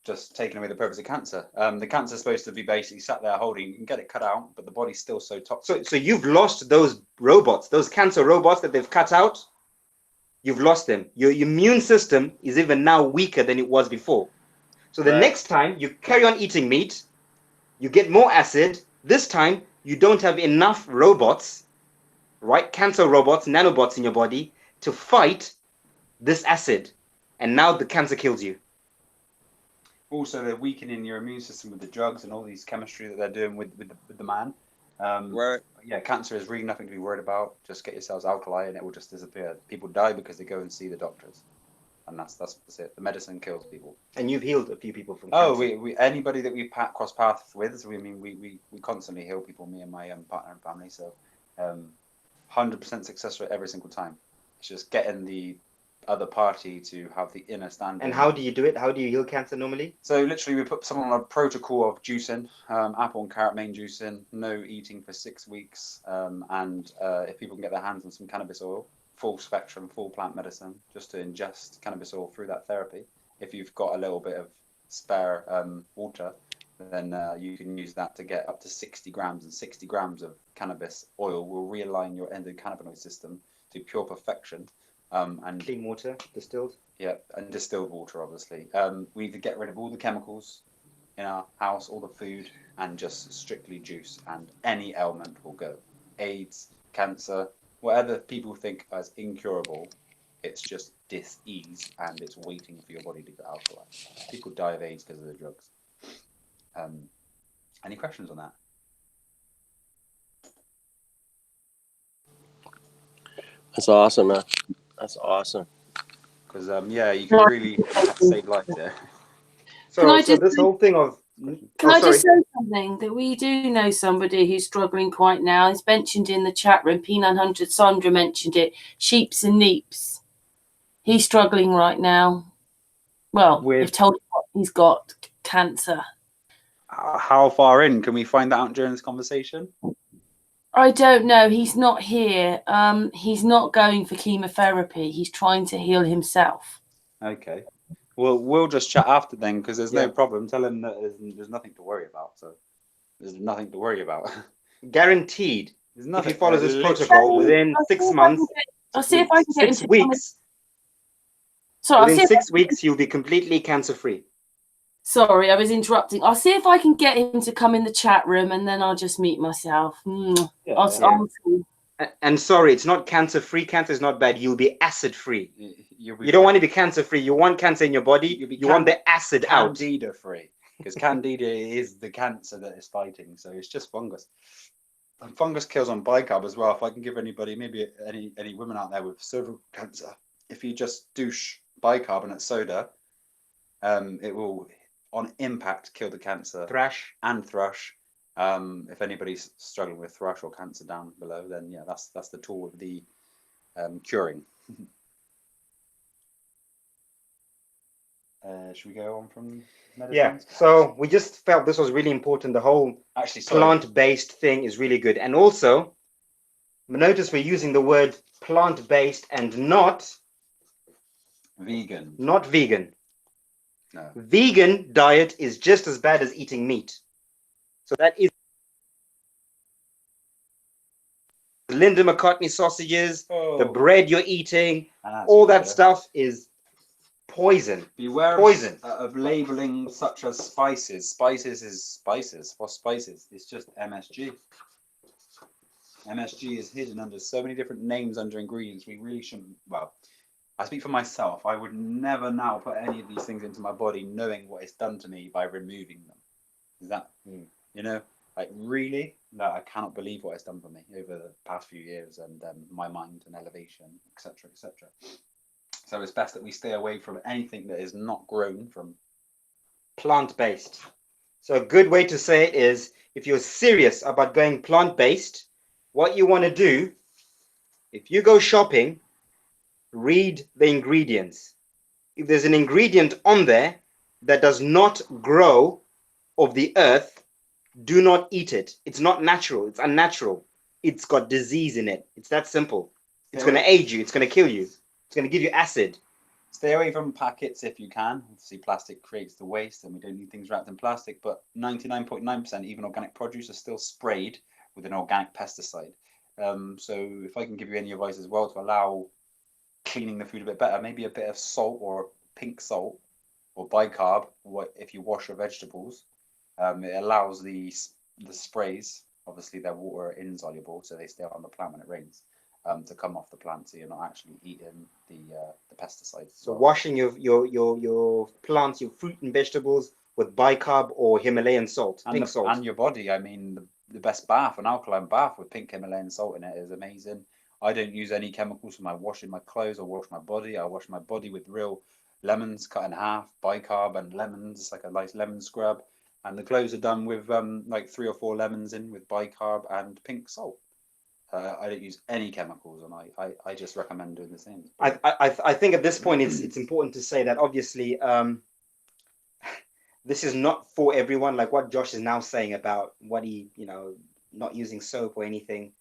just taking away the purpose of cancer. The cancer is supposed to be basically sat there holding, you can get it cut out, but the body's still so toxic. So you've lost those robots, those cancer robots that they've cut out. You've lost them. Your immune system is even now weaker than it was before. So the next time you carry on eating meat, you get more acid. This time you don't have enough robots, right? Cancer robots, nanobots in your body to fight this acid. And now the cancer kills you. Also, they're weakening your immune system with the drugs and all these chemistry that they're doing with the man. Right. Yeah, cancer is really nothing to be worried about. Just get yourselves alkali and it will just disappear. People die because they go and see the doctors. And that's it. The medicine kills people. And you've healed a few people from cancer. Oh, we anybody that we cross paths with. So we constantly heal people. Me and my partner and family. So, 100% success rate every single time. It's just getting the other party to have the inner standing. And how do you do it? How do you heal cancer normally? So literally, we put someone on a protocol of juicing, apple and carrot main juicing, no eating for 6 weeks, and if people can get their hands on some cannabis oil, full spectrum, full plant medicine, just to ingest cannabis oil through that therapy. If you've got a little bit of spare water, then you can use that to get up to 60 grams, and 60 grams of cannabis oil will realign your endocannabinoid system to pure perfection. And Clean water, distilled? Yeah, and distilled water, obviously. We need to get rid of all the chemicals in our house, all the food, and just strictly juice, and any ailment will go. AIDS, cancer, whatever people think as incurable, it's just dis-ease, and it's waiting for your body to get alkaline. People die of AIDS because of the drugs. Any questions on that? That's awesome, man. That's awesome. Because yeah, you can really save lives there. So this whole thing of... Can I just say something? That we do know somebody who's struggling quite now. It's mentioned in the chat room. P900 Sandra mentioned it. Sheeps and Neeps. He's struggling right now. Well, they've told him he's got cancer. How far in? Can we find that out during this conversation? I don't know. He's not here. He's not going for chemotherapy. He's trying to heal himself. Okay. Well, we'll just chat after then, because there's no problem. Tell him that there's nothing to worry about. So there's nothing to worry about. Guaranteed. There's nothing. If he follows this protocol within 6 months, I'll see if I can get him 6 weeks. Sorry, within 6 weeks, you'll be completely cancer-free. Sorry, I was interrupting. I'll see if I can get him to come in the chat room, and then I'll just mute myself. And sorry, it's not cancer-free. Cancer is not bad. You'll be acid-free. You don't want to be cancer-free. You want cancer in your body. You want the acid out. Candida-free, because Candida is the cancer that is fighting. So it's just fungus. And fungus kills on bicarb as well. If I can give anybody, maybe any women out there with cervical cancer, if you just douche bicarbonate soda, it will, on impact, kill the cancer. Thrush. And thrush. If anybody's struggling with thrush or cancer down below, then yeah, that's the tool of the curing. Should we go on from medicine? Yeah, so we just felt this was really important. The whole actually plant-based thing is really good. And also, notice we're using the word plant-based and not vegan. Not vegan. No. Vegan diet is just as bad as eating meat. So that is Linda McCartney sausages, the bread you're eating, all that stuff is poison. Beware Poison. of labeling such as spices. Spices is spices. What's spices? It's just MSG. MSG is hidden under so many different names under ingredients. We really shouldn't. Well, I speak for myself. I would never now put any of these things into my body knowing what it's done to me by removing them. Is that, you know, like really? No, I cannot believe what it's done for me over the past few years and my mind and elevation, etc., etc. So it's best that we stay away from anything that is not grown from Plant-based. So a good way to say it is, if you're serious about going plant-based, what you want to do, if you go shopping, read the ingredients. If there's an ingredient on there that does not grow of the earth, do not eat it. It's not natural. It's unnatural. It's got disease in it. It's that simple. It's going to age you. It's going to kill you. It's going to give you acid. Stay away from packets if you can. Obviously, plastic creates the waste and we don't need things wrapped in plastic, but 99.9% even organic produce are still sprayed with an organic pesticide. So if I can give you any advice as well to allow cleaning the food a bit better, maybe a bit of salt or pink salt or bicarb, if you wash your vegetables, it allows the sprays, obviously they're water insoluble, so they stay on the plant when it rains, to come off the plant, so you're not actually eating the pesticides. So washing your plants, your fruit and vegetables with bicarb or Himalayan salt, and pink salt. And your body. I mean, the best bath, an alkaline bath with pink Himalayan salt in it, is amazing. I don't use any chemicals for my washing my clothes or wash my body. I wash my body with real lemons cut in half, bicarb and lemons. It's like a nice lemon scrub. And the clothes are done with like 3 or 4 lemons in with bicarb and pink salt. I don't use any chemicals, and I just recommend doing the same. I think at this point it's important to say that obviously this is not for everyone. Like what Josh is now saying about what he, not using soap or anything.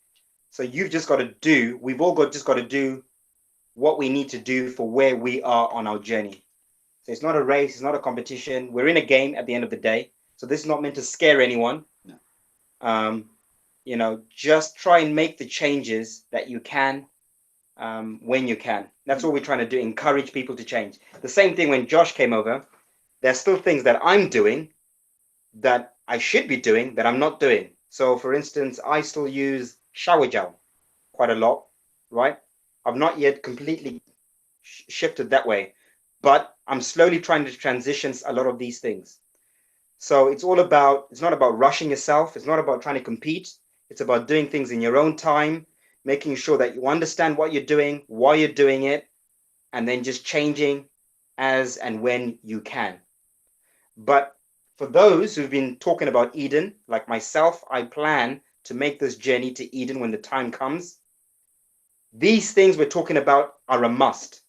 So you've just got to do. We've all just got to do what we need to do for where we are on our journey. So it's not a race. It's not a competition. We're in a game at the end of the day. So this is not meant to scare anyone. No. Just try and make the changes that you can when you can. That's all we're trying to do, encourage people to change. The same thing when Josh came over, there's still things that I'm doing that I should be doing that I'm not doing. So for instance, I still use shower gel quite a lot, right? I've not yet completely shifted that way, but I'm slowly trying to transition a lot of these things. So it's not about rushing yourself. It's not about trying to compete. It's about doing things in your own time, making sure that you understand what you're doing, why you're doing it, and then just changing as and when you can. But for those who've been talking about Eden, like myself, I plan to make this journey to Eden when the time comes. These things we're talking about are a must.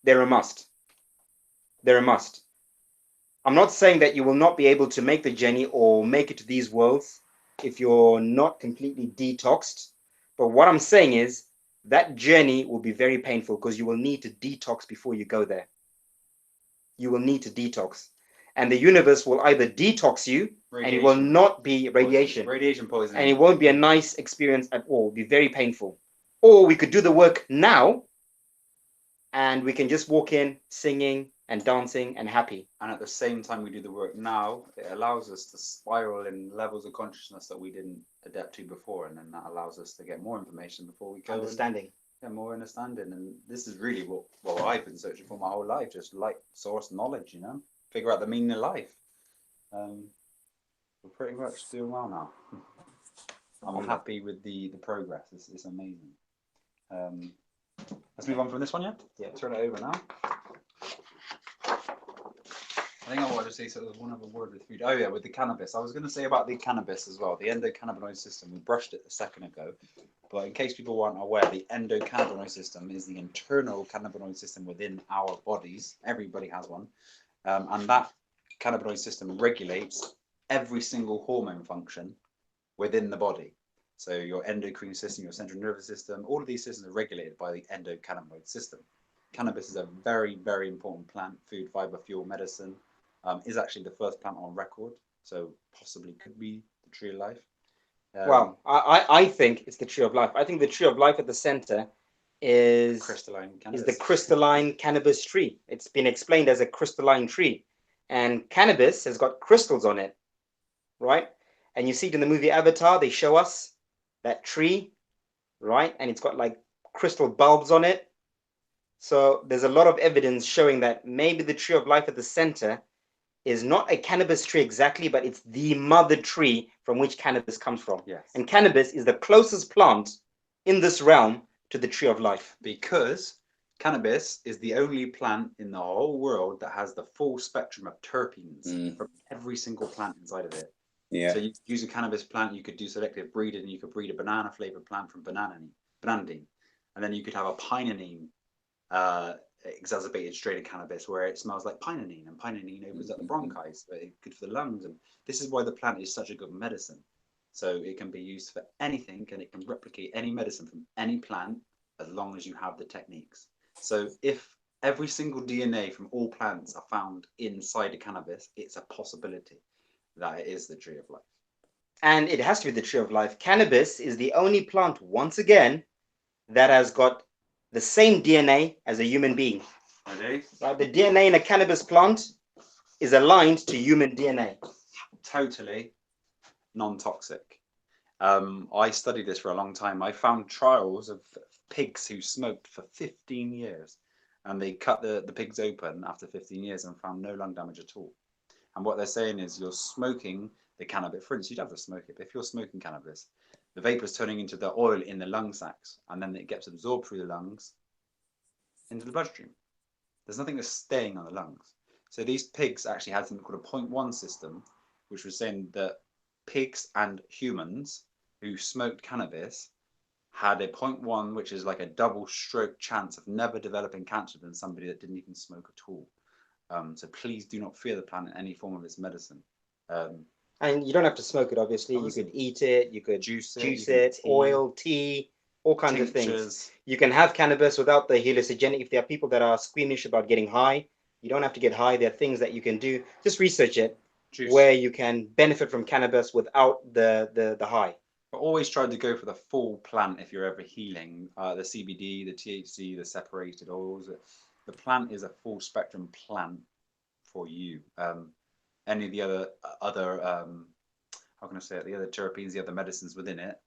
They're a must. They're a must. I'm not saying that you will not be able to make the journey or make it to these worlds if you're not completely detoxed. But what I'm saying is that journey will be very painful because you will need to detox before you go there. You will need to detox. And the universe will either detox you and it will not be radiation poisoning, and it won't be a nice experience at all. It'll be very painful. Or we could do the work now and we can just walk in singing and dancing and happy. And at the same time we do the work now, it allows us to spiral in levels of consciousness that we didn't adapt to before, and then that allows us to get more information before we go. Understanding. Yeah, more understanding. And this is really what I've been searching for my whole life, just light source knowledge, figure out the meaning of life. We're pretty much doing well now. I'm happy with the progress. It's amazing. Let's move on from this one, yeah? Yeah. Turn it over now. I think I wanted to say sort of one other word with food. Oh yeah, with the cannabis. I was going to say about the cannabis as well, the endocannabinoid system. We brushed it a second ago, but in case people aren't aware, the endocannabinoid system is the internal cannabinoid system within our bodies. Everybody has one. And that cannabinoid system regulates every single hormone function within the body. So your endocrine system, your central nervous system, all of these systems are regulated by the endocannabinoid system. Cannabis is a very, very important plant, food, fiber, fuel, medicine. Is actually the first plant on record, so possibly could be the tree of life. Well, I think it's the tree of life. I think the tree of life at the center is Crystalline the cannabis. crystalline cannabis tree. It's been explained as a crystalline tree, and cannabis has got crystals on it, right? And you see it in the movie Avatar. They show us that tree, right? And it's got like crystal bulbs on it. So there's a lot of evidence showing that maybe the tree of life at the center is not a cannabis tree exactly, but it's the mother tree from which cannabis comes from. Yes. And cannabis is the closest plant in this realm to the tree of life. Because cannabis is the only plant in the whole world that has the full spectrum of terpenes from every single plant inside of it. Yeah. So you use a cannabis plant, you could do selective breeding, and you could breed a banana flavored plant from bananine, and then you could have a pinene exacerbated strain of cannabis where it smells like pinene, and pinene opens up the bronchi, so it's good for the lungs. And this is why the plant is such a good medicine. So it can be used for anything, and it can replicate any medicine from any plant as long as you have the techniques. So if every single DNA from all plants are found inside a cannabis, it's a possibility that it is the tree of life. And it has to be the tree of life. Cannabis is the only plant, once again, that has got the same DNA as a human being. Okay. Right? The DNA in a cannabis plant is aligned to human DNA. Totally non-toxic. I studied this for a long time. I found trials of pigs who smoked for 15 years, and they cut the pigs open after 15 years and found no lung damage at all. And what they're saying is you're smoking the cannabis. For instance, you'd have to smoke it, but if you're smoking cannabis, the vapor is turning into the oil in the lung sacs, and then it gets absorbed through the lungs into the bloodstream. There's nothing that's staying on the lungs. So these pigs actually had something called a 0.1 system, which was saying that pigs and humans who smoked cannabis had a 0.1, which is like a double stroke chance of never developing cancer than somebody that didn't even smoke at all. So please do not fear the plant in any form of its medicine. And you don't have to smoke it, obviously. You could eat it, you could juice it, oil, tea, all kinds of things. Tinctures. You can have cannabis without the hallucinogenic. If there are people that are squeamish about getting high, you don't have to get high. There are things that you can do. Just research it, Juice. where you can benefit from cannabis without the high. But always try to go for the full plant if you're ever healing. The CBD, the THC, the separated oils. The plant is a full spectrum plant for you. Any of the other how can I say it? The other terpenes, the other medicines within it,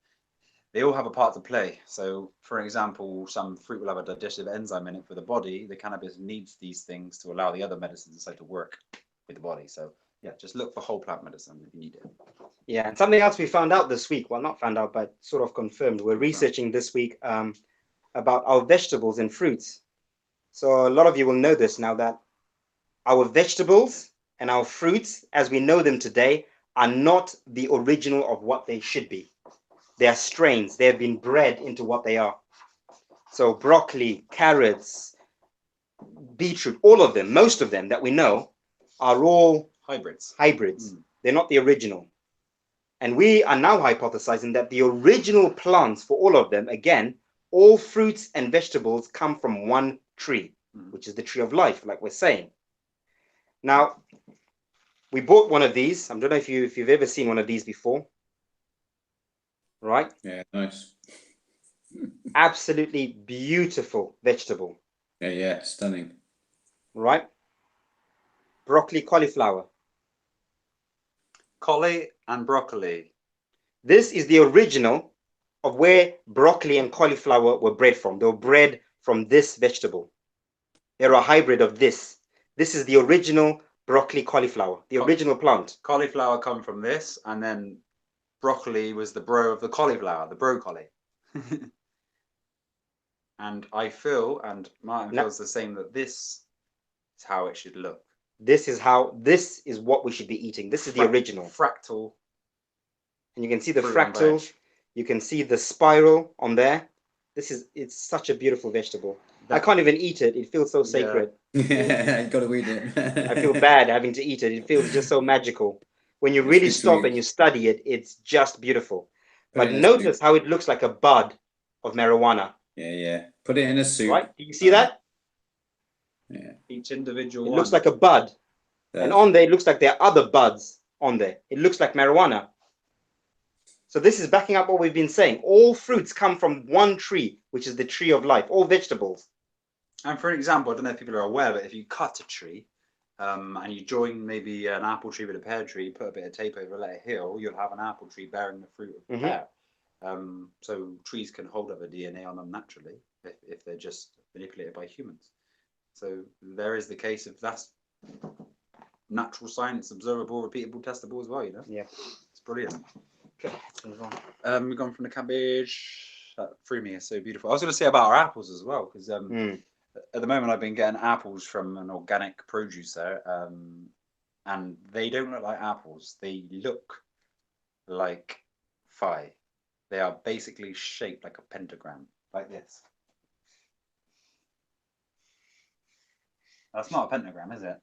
they all have a part to play. So, for example, some fruit will have a digestive enzyme in it for the body. The cannabis needs these things to allow the other medicines inside to work with the body. So, yeah, just look for whole plant medicine if you need it. Yeah, and something else we found out this week, well, not found out, but sort of confirmed. We're researching this week about our vegetables and fruits. So a lot of you will know this now, that our vegetables and our fruits, as we know them today, are not the original of what they should be. They are strains. They have been bred into what they are. So broccoli, carrots, beetroot, all of them, most of them that we know, are all Hybrids. They're not the original. And we are now hypothesizing that the original plants for all of them, again, all fruits and vegetables come from one tree, which is the tree of life, like we're saying. Now, we bought one of these. I don't know if you've ever seen one of these before. Right? Yeah, nice. Absolutely beautiful vegetable. Yeah, stunning. Right? Broccoli, cauliflower. Collie and broccoli. This is the original of where broccoli and cauliflower were bred from. They were bred from this vegetable. They're a hybrid of this. This is the original broccoli, cauliflower, the original plant. Cauliflower come from this, and then broccoli was the bro of the cauliflower, the broccoli. And I feel, and Martin feels the same, that this is how it should look. This is what we should be eating. This is the original. Fractal. And you can see the fractal. You can see the spiral on there. It's such a beautiful vegetable. I can't even eat it. It feels so sacred. Yeah, you've got to eat it. I feel bad having to eat it. It feels just so magical. When you really stop and you study it, it's just beautiful. But notice how it looks like a bud of marijuana. Yeah. Put it in a soup. Right? Do you see that? Yeah. Each individual It looks like a bud. And on there, it looks like there are other buds on there. It looks like marijuana. So this is backing up what we've been saying. All fruits come from one tree, which is the tree of life, all vegetables. And for an example, I don't know if people are aware, but if you cut a tree and you join maybe an apple tree with a pear tree, put a bit of tape over, let it heal, you'll have an apple tree bearing the fruit of the pear. So trees can hold other DNA on them naturally if they're just manipulated by humans. So there is the case of that's natural science, observable, repeatable, testable as well, you know? Yeah. It's brilliant. Okay, let's move on. We've gone from the cabbage. That threw me, it's so beautiful. I was going to say about our apples as well, because at the moment I've been getting apples from an organic producer, and they don't look like apples. They look like phi. They are basically shaped like a pentagram, like this. That's not a pentagram, is it?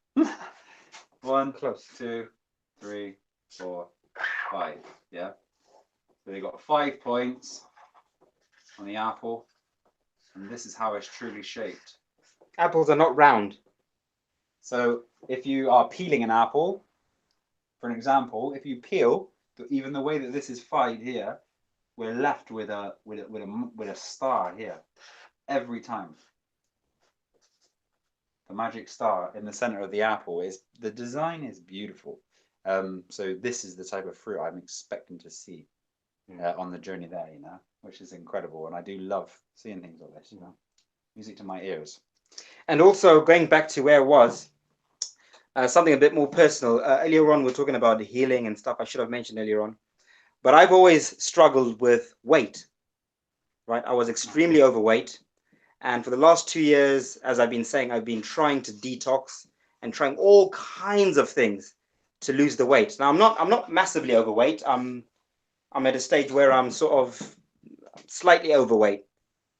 1, Close. 2, 3, 4, 5. Yeah. So they got 5 points on the apple, and this is how it's truly shaped. Apples are not round. So if you are peeling an apple, for an example, if you peel, even the way that this is fied here, we're left with a star here every time. The magic star in the center of the apple is, the design is beautiful. So this is the type of fruit I'm expecting to see on the journey there, you know, which is incredible. And I do love seeing things like this, you know, music to my ears. And also going back to where I was, something a bit more personal. Earlier on, we were talking about the healing and stuff I should have mentioned earlier on. But I've always struggled with weight, right? I was extremely overweight. And for the last 2 years, as I've been saying, I've been trying to detox and trying all kinds of things to lose the weight. Now, I'm not massively overweight. I'm at a stage where I'm sort of slightly overweight,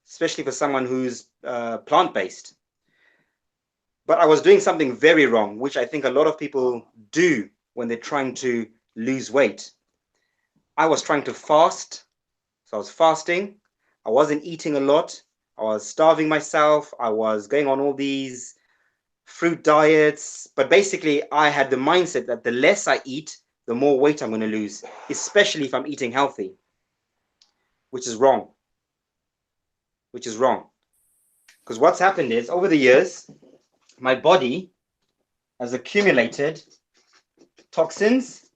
especially for someone who's plant-based. But I was doing something very wrong, which I think a lot of people do when they're trying to lose weight. I was trying to fast. So I was fasting. I wasn't eating a lot. I was starving myself. I was going on all these fruit diets. But basically, I had the mindset that the less I eat, the more weight I'm going to lose, especially if I'm eating healthy, which is wrong. Which is wrong. Because what's happened is, over the years, my body has accumulated toxins,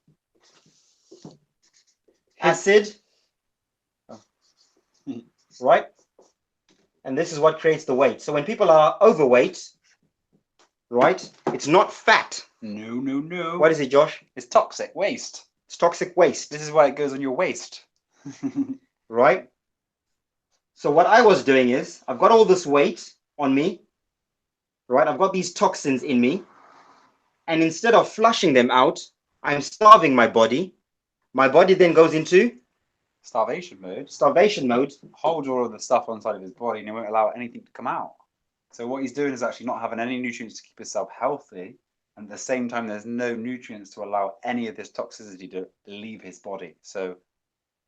acid, right? And this is what creates the weight. So when people are overweight, right, it's not fat. No. What is it, Josh? It's toxic waste. It's toxic waste. This is why it goes on your waist. Right? So what I was doing is, I've got all this weight on me, right? I've got these toxins in me. And instead of flushing them out, I'm starving my body. My body then goes into Starvation mode. starvation mode. Holds all of the stuff inside of his body and he won't allow anything to come out. So what he's doing is actually not having any nutrients to keep himself healthy. And at the same time, there's no nutrients to allow any of this toxicity to leave his body. So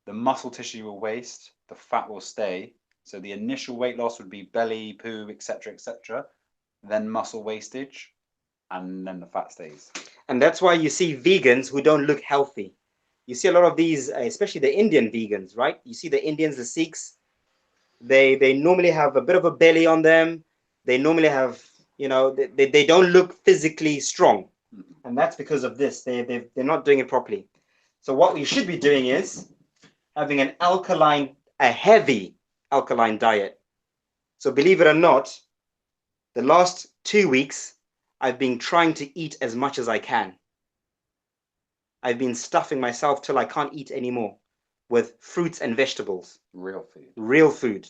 the muscle tissue will waste, the fat will stay. So the initial weight loss would be belly, poo, etc., etc. Then muscle wastage, and then the fat stays. And that's why you see vegans who don't look healthy. You see a lot of these, especially the Indian vegans, right? You see the Indians, the Sikhs, they normally have a bit of a belly on them. They normally have, you know, they don't look physically strong. And that's because of this. They're not doing it properly. So what we should be doing is having a heavy alkaline diet. So believe it or not, the last 2 weeks, I've been trying to eat as much as I can. I've been stuffing myself till I can't eat anymore with fruits and vegetables. Real food. Real food.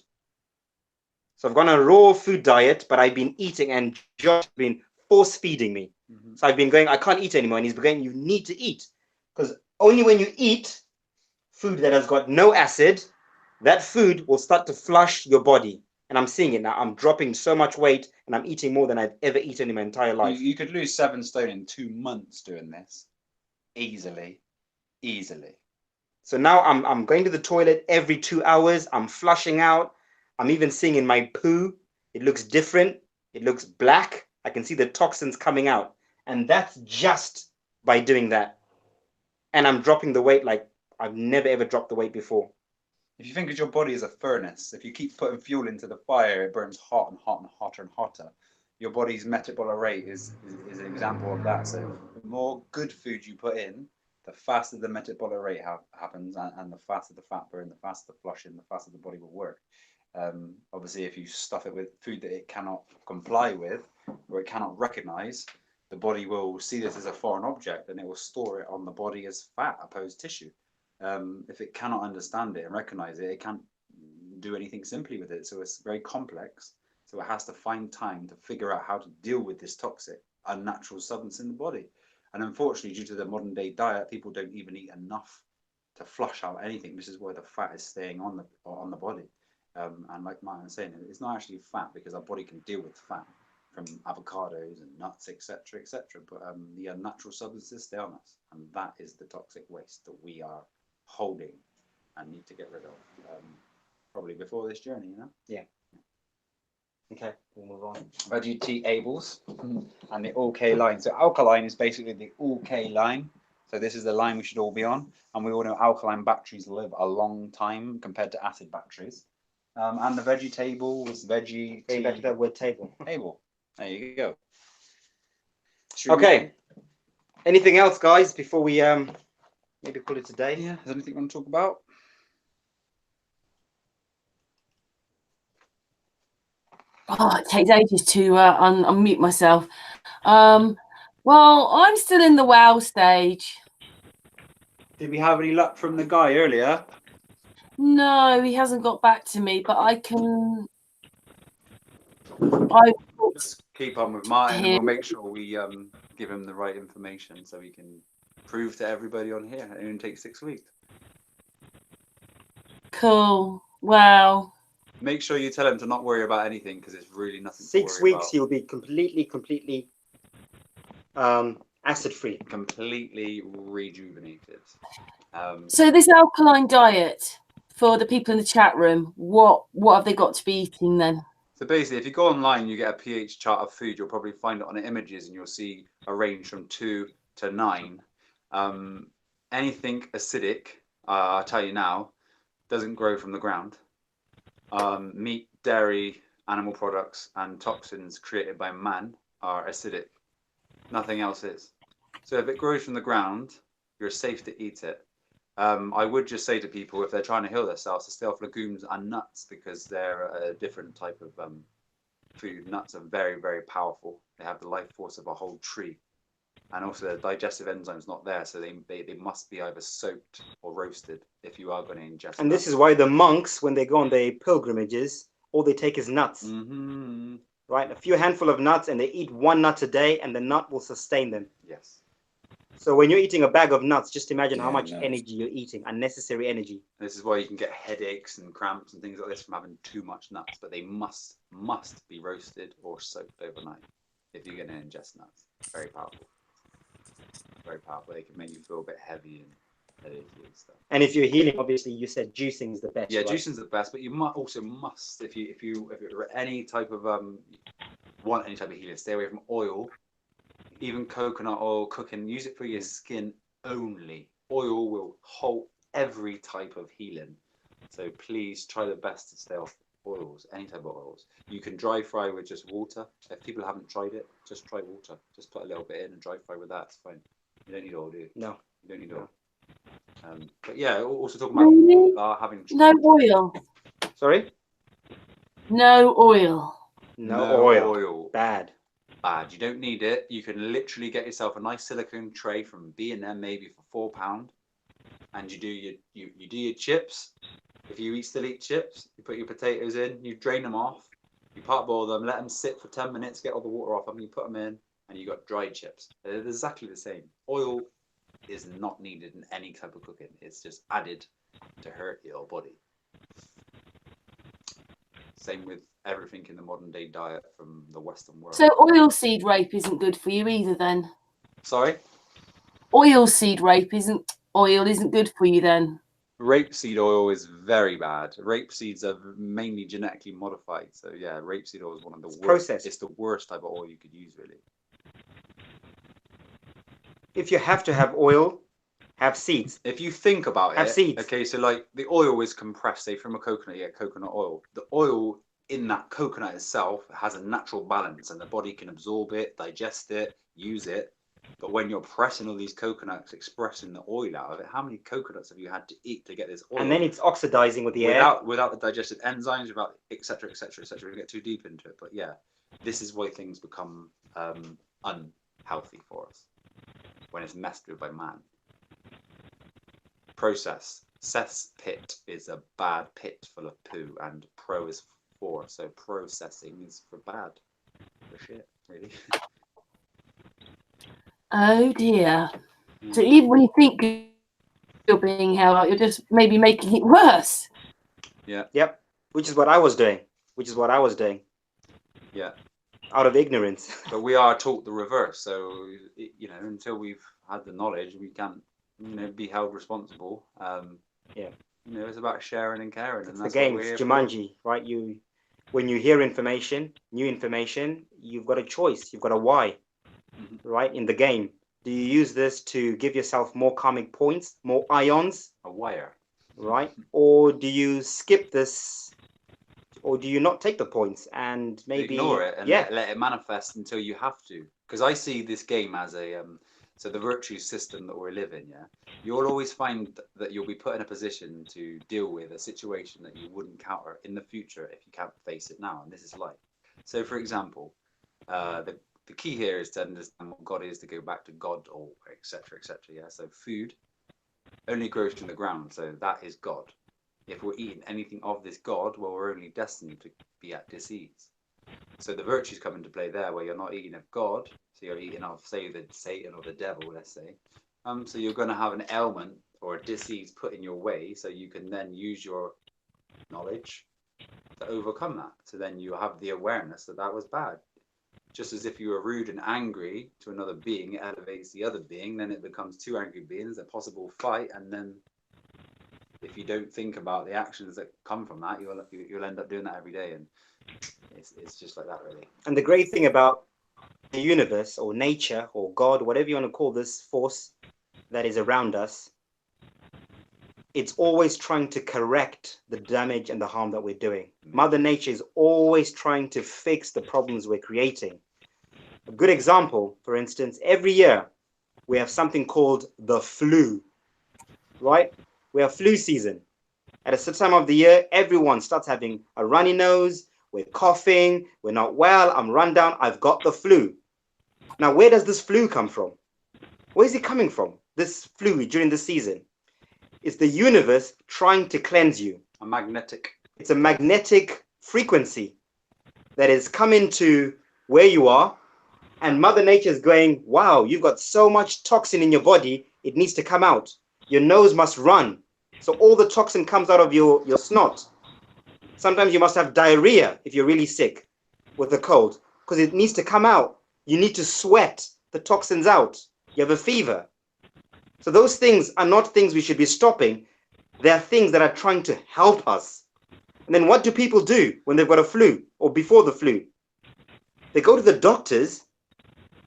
So I've gone on a raw food diet, but I've been eating, and Josh has been force feeding me. So I've been going, I can't eat anymore. And he's been going, you need to eat. Because only when you eat food that has got no acid, that food will start to flush your body. And I'm seeing it now. I'm dropping so much weight and I'm eating more than I've ever eaten in my entire life. You could lose 7 stone in 2 months doing this. Easily. So now I'm going to the toilet every 2 hours. I'm flushing out. I'm even seeing in my poo, it looks different. It looks black. I can see the toxins coming out. And that's just by doing that. And I'm dropping the weight like I've never ever dropped the weight before. If you think of your body as a furnace, if you keep putting fuel into the fire, it burns hot and hot and hotter and hotter. Your body's metabolic rate is an example of that. So the more good food you put in, the faster the metabolic rate happens, and the faster the fat burn, the faster the flushing, the faster the body will work. Obviously, if you stuff it with food that it cannot comply with or it cannot recognize, the body will see this as a foreign object and it will store it on the body as fat opposed tissue. If it cannot understand it and recognize it, it can't do anything simply with it. So it's very complex. So it has to find time to figure out how to deal with this toxic, unnatural substance in the body. And unfortunately, due to the modern day diet, people don't even eat enough to flush out anything. This is why the fat is staying on the body. And like Martin was saying, it's not actually fat because our body can deal with fat from avocados and nuts, etc., etc. But the unnatural substances stay on us, and that is the toxic waste that we are holding and need to get rid of. Probably before this journey, you know. Yeah. Okay, we'll move on. Vegetables and the OK line. So alkaline is basically the OK line. So this is the line we should all be on. And we all know alkaline batteries live a long time compared to acid batteries. And the vegetable was veggie. Going back to that word table. Table. There you go. Okay. Anything else, guys, before we maybe call it a day? Yeah. Is there anything you want to talk about? Oh, it takes ages to unmute myself. Well, I'm still in the wow stage. Did we have any luck from the guy earlier? No, he hasn't got back to me, but I can. Just keep on with Martin, and we'll make sure we give him the right information so he can prove to everybody on here. It only takes 6 weeks. Cool. Wow. Make sure you tell him to not worry about anything because it's really nothing. 6 weeks, you'll be completely acid free, completely rejuvenated. So this alkaline diet, for the people in the chat room, what have they got to be eating then? So basically, if you go online, you get a pH chart of food. You'll probably find it on the images, and you'll see a range from 2 to 9. Anything acidic, I'll tell you now, doesn't grow from the ground. Meat, dairy, animal products, and toxins created by man are acidic. Nothing else is. So if it grows from the ground, you're safe to eat it. I would just say to people, if they're trying to heal themselves, to stay off legumes and nuts because they're a different type of food. Nuts are very, very powerful. They have the life force of a whole tree. And also the digestive enzyme's not there, so they must be either soaked or roasted if you are going to ingest and nuts. This is why the monks, when they go on their pilgrimages, all they take is nuts. Mm-hmm. Right? A few handful of nuts, and they eat 1 nut a day, and the nut will sustain them. Yes. So when you're eating a bag of nuts, just imagine how Yeah, much no. energy you're eating, unnecessary energy. This is why you can get headaches and cramps and things like this from having too much nuts, but they must be roasted or soaked overnight if you're going to ingest nuts. Very powerful. Very powerful. They can make you feel a bit heavy and headachy and stuff. And if you're healing, obviously you said juicing is the best. Yeah, right? juicing's the best, but you must if you're any type of want any type of healing, stay away from oil. Even coconut oil, cooking, use it for your skin only. Oil will halt every type of healing. So please try the best to stay off oils, any type of oils. You can dry fry with just water. If people haven't tried it, just try water. Just put a little bit in and dry fry with that. It's fine. You don't need oil, do you? No. You don't need oil. But yeah, also talking about Really? having No oil. Sorry? No oil. No oil. Bad. You don't need it. You can literally get yourself a nice silicone tray from B&M maybe for £4, and you do your chips. If you still eat chips, you put your potatoes in, you drain them off, you parboil them, let them sit for 10 minutes, get all the water off them, you put them in, and you got dried chips. They're exactly the same. Oil is not needed in any type of cooking. It's just added to hurt your body. Same with everything in the modern day diet from the Western world. So oilseed rape isn't good for you either then? Sorry? Oilseed rape isn't good for you then? Rapeseed oil is very bad. Rapeseeds are mainly genetically modified. So yeah, rapeseed oil is one of the worst. Processed. It's the worst type of oil you could use, really. If you have to have oil, have seeds. If you think about Have it, seeds. okay, so like the oil is compressed, say from a coconut, you get coconut oil. The oil in that coconut itself has a natural balance, and the body can absorb it, digest it, use it. But when you're pressing all these coconuts, expressing the oil out of it, how many coconuts have you had to eat to get this oil? And then it's oxidizing with the air. Without the digestive enzymes, without etc. etc. etc. We get too deep into it, but yeah, this is why things become unhealthy for us when it's messed with by man. Process. Cess pit is a bad pit full of poo, and pro is for, so processing is for bad. For shit, really. Oh dear. So even when you think you're being held out, you're just maybe making it worse. Yeah. Yep. Which is what I was doing. Yeah. Out of ignorance. But we are taught the reverse. So, you know, until we've had the knowledge, we can't, you know, be held responsible. Yeah. You know, it's about sharing and caring. It's and that's the game. what we're It's here Jumanji, right? When you hear information, new information, you've got a choice. You've got a why, right? In the game. Do you use this to give yourself more karmic points, more ions? for. A wire. Right? Or do you skip this, or do you not take the points and maybe ignore it and yeah, let it manifest until you have to? Because I see this game as a so the virtue system that we're living, yeah, you'll always find that you'll be put in a position to deal with a situation that you wouldn't encounter in the future if you can't face it now, and this is life. So for example, the key here is to understand what God is, to go back to God, or etc. etc. Yeah, so food only grows from the ground, so that is God. If we're eating anything of this God, well, we're only destined to be at disease. So the virtues come into play there, where you're not eating of God, so you're eating of, say, the Satan or the devil, let's say. So you're going to have an ailment or a disease put in your way, so you can then use your knowledge to overcome that. So then you have the awareness that that was bad. Just as if you were rude and angry to another being, it elevates the other being, then it becomes two angry beings, a possible fight, and then if you don't think about the actions that come from that, you'll end up doing that every day, and it's just like that, really. And the great thing about the universe or nature or God, whatever you want to call this force that is around us, it's always trying to correct the damage and the harm that we're doing. Mother Nature is always trying to fix the problems we're creating. A good example, for instance, every year we have something called the flu, right? We have flu season. At a certain time of the year, everyone starts having a runny nose, we're coughing, we're not well, I'm run down, I've got the flu. Now, where does this flu come from? Where is it coming from, this flu during the season? It's the universe trying to cleanse you. It's a magnetic frequency that is coming to where you are, and Mother Nature is going, wow, you've got so much toxin in your body, it needs to come out. Your nose must run. So all the toxin comes out of your snot. Sometimes you must have diarrhea if you're really sick with a cold, because it needs to come out. You need to sweat the toxins out. You have a fever. So those things are not things we should be stopping. They are things that are trying to help us. And then what do people do when they've got a flu or before the flu? They go to the doctors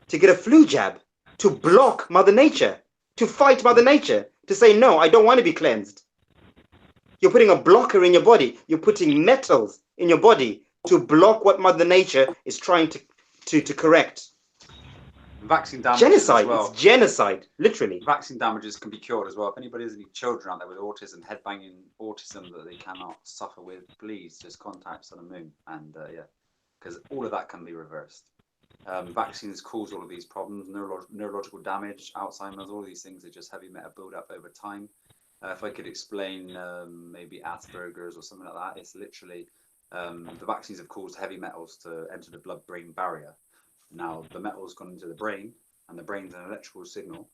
to get a flu jab, to block Mother Nature, to fight Mother Nature, to say, no, I don't want to be cleansed. You're putting a blocker in your body. You're putting metals in your body to block what Mother Nature is trying to correct. Vaccine damages Genocide. as well. It's genocide, literally. Vaccine damages can be cured as well. If anybody has any children out there with autism, headbanging autism that they cannot suffer with, please just contact Sun and Moon. And yeah, because all of that can be reversed. Vaccines cause all of these problems, neurological damage, Alzheimer's, all of these things are just heavy metal build up over time. If I could explain maybe Asperger's or something like that, it's literally the vaccines have caused heavy metals to enter the blood-brain barrier. Now the metal's gone into the brain, and the brain's an electrical signal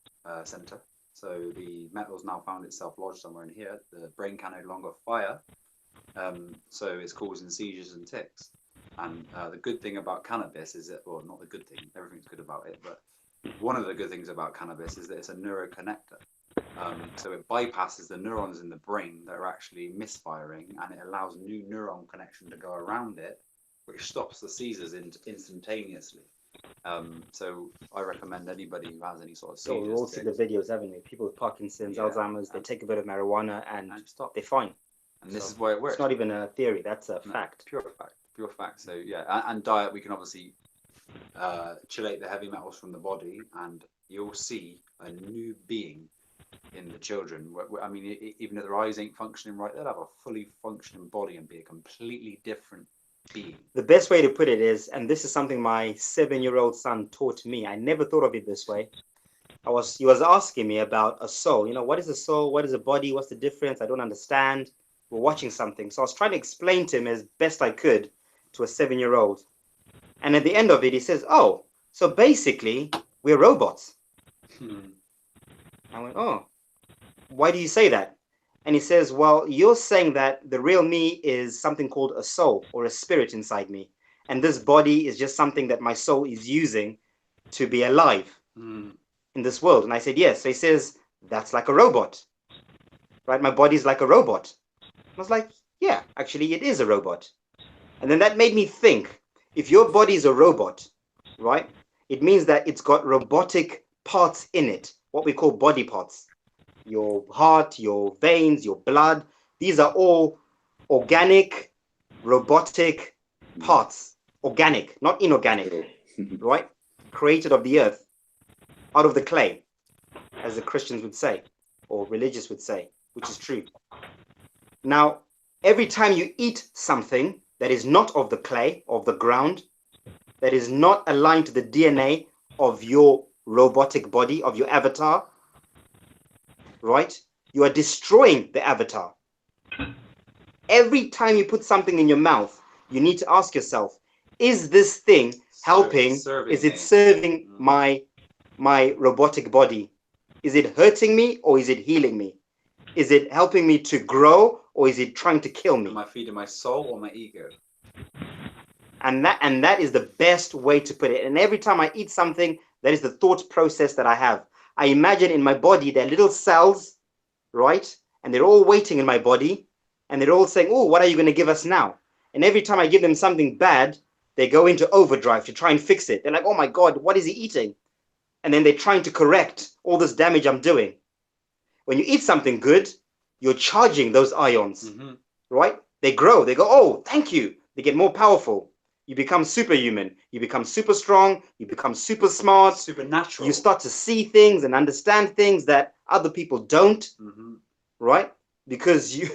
center. So the metal's now found itself lodged somewhere in here. The brain can no longer fire, so it's causing seizures and tics. And the good thing about cannabis is that, well, not the good thing, everything's good about it, but one of the good things about cannabis is that it's a neuroconnector. So it bypasses the neurons in the brain that are actually misfiring, and it allows new neuron connection to go around it, which stops the seizures instantaneously. So I recommend anybody who has any sort of So we've all seen the videos, haven't we? People with Parkinson's, Yeah, Alzheimer's, they take a bit of marijuana and stop. they're fine. And this is why it works. It's not even a theory, that's a fact. Pure fact. Pure fact. So yeah, and diet, we can obviously chelate the heavy metals from the body, and you'll see a new being in the children. I mean, even if their eyes ain't functioning right, they'll have a fully functioning body and be a completely different being. The best way to put it is, and this is something my 7-year-old son taught me. I never thought of it this way. He was asking me about a soul. You know, what is a soul? What is a body? What's the difference? I don't understand. We're watching something. So I was trying to explain to him as best I could to a 7-year-old. And at the end of it, he says, oh, so basically we're robots. I went, oh, why do you say that? And he says, well, you're saying that the real me is something called a soul or a spirit inside me. And this body is just something that my soul is using to be alive in this world. And I said, yes. So he says, that's like a robot, right? My body's like a robot. I was like, yeah, actually, it is a robot. And then that made me think, if your body is a robot, right, it means that it's got robotic parts in it, what we call body parts. Your heart, your veins, your blood, these are all organic, robotic parts. Organic, not inorganic, right? Created of the earth, out of the clay, as the Christians would say, or religious would say, which is true. Now, every time you eat something that is not of the clay, of the ground, that is not aligned to the DNA of your robotic body, of your avatar, right? You are destroying the avatar. Every time you put something in your mouth, you need to ask yourself, is this thing helping? Is it serving my robotic body? Is it hurting me or is it healing me? Is it helping me to grow or is it trying to kill me? Am I feeding my soul or my ego? And that is the best way to put it. And every time I eat something, that is the thought process that I have. I imagine in my body, there are little cells, right? And they're all waiting in my body. And they're all saying, oh, what are you going to give us now? And every time I give them something bad, they go into overdrive to try and fix it. They're like, oh my God, what is he eating? And then they're trying to correct all this damage I'm doing. When you eat something good, you're charging those ions, right? They grow. They go, oh, thank you. They get more powerful. You become superhuman. You become super strong. You become super smart. Supernatural. You start to see things and understand things that other people don't, right? Because you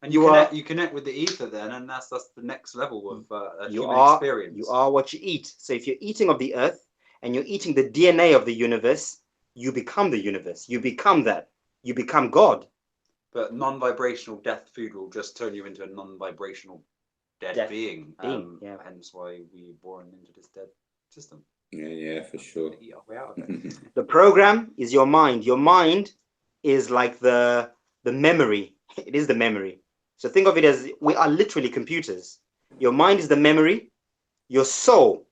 connect with the ether then, and that's the next level of human experience. You are what you eat. So if you're eating of the earth and you're eating the DNA of the universe, you become the universe. You become that. You become God. But non-vibrational death food will just turn you into a non-vibrational dead being. Yeah. Hence why we were born into this dead system. Yeah, for sure. Eat our way out of it. The program is your mind. Your mind is like the memory. It is the memory. So think of it as we are literally computers. Your mind is the memory, your soul,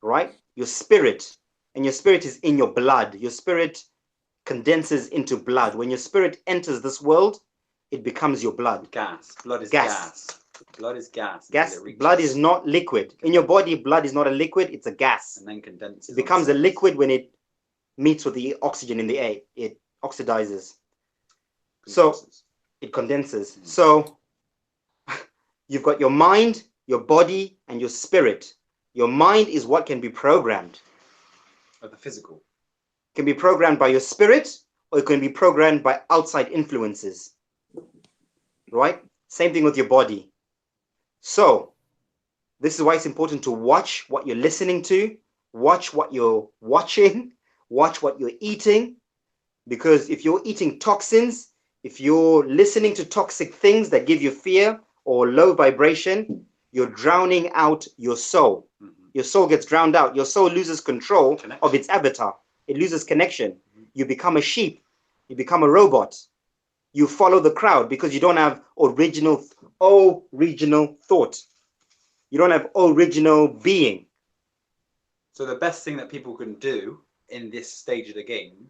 right? Your spirit. And your spirit is in your blood. Your spirit condenses into blood. When your spirit enters this world, it becomes your blood. Gas. Blood is gas. Blood is gas. Blood is not liquid. In your body, blood is not a liquid, it's a gas. And then condenses. It becomes a liquid when it meets with the oxygen in the air. It oxidizes. So it condenses. So you've got your mind, your body, and your spirit. Your mind is what can be programmed. Of the physical. It can be programmed by your spirit, or it can be programmed by outside influences. Right? Same thing with your body. So this is why it's important to watch what you're listening to, watch what you're watching, watch what you're eating. Because if you're eating toxins, if you're listening to toxic things that give you fear or low vibration, you're drowning out your soul. Your soul gets drowned out. Your soul loses control of its avatar. It loses connection. You become a sheep. You become a robot. You follow the crowd because you don't have original thought. You don't have original being. So the best thing that people can do in this stage of the game,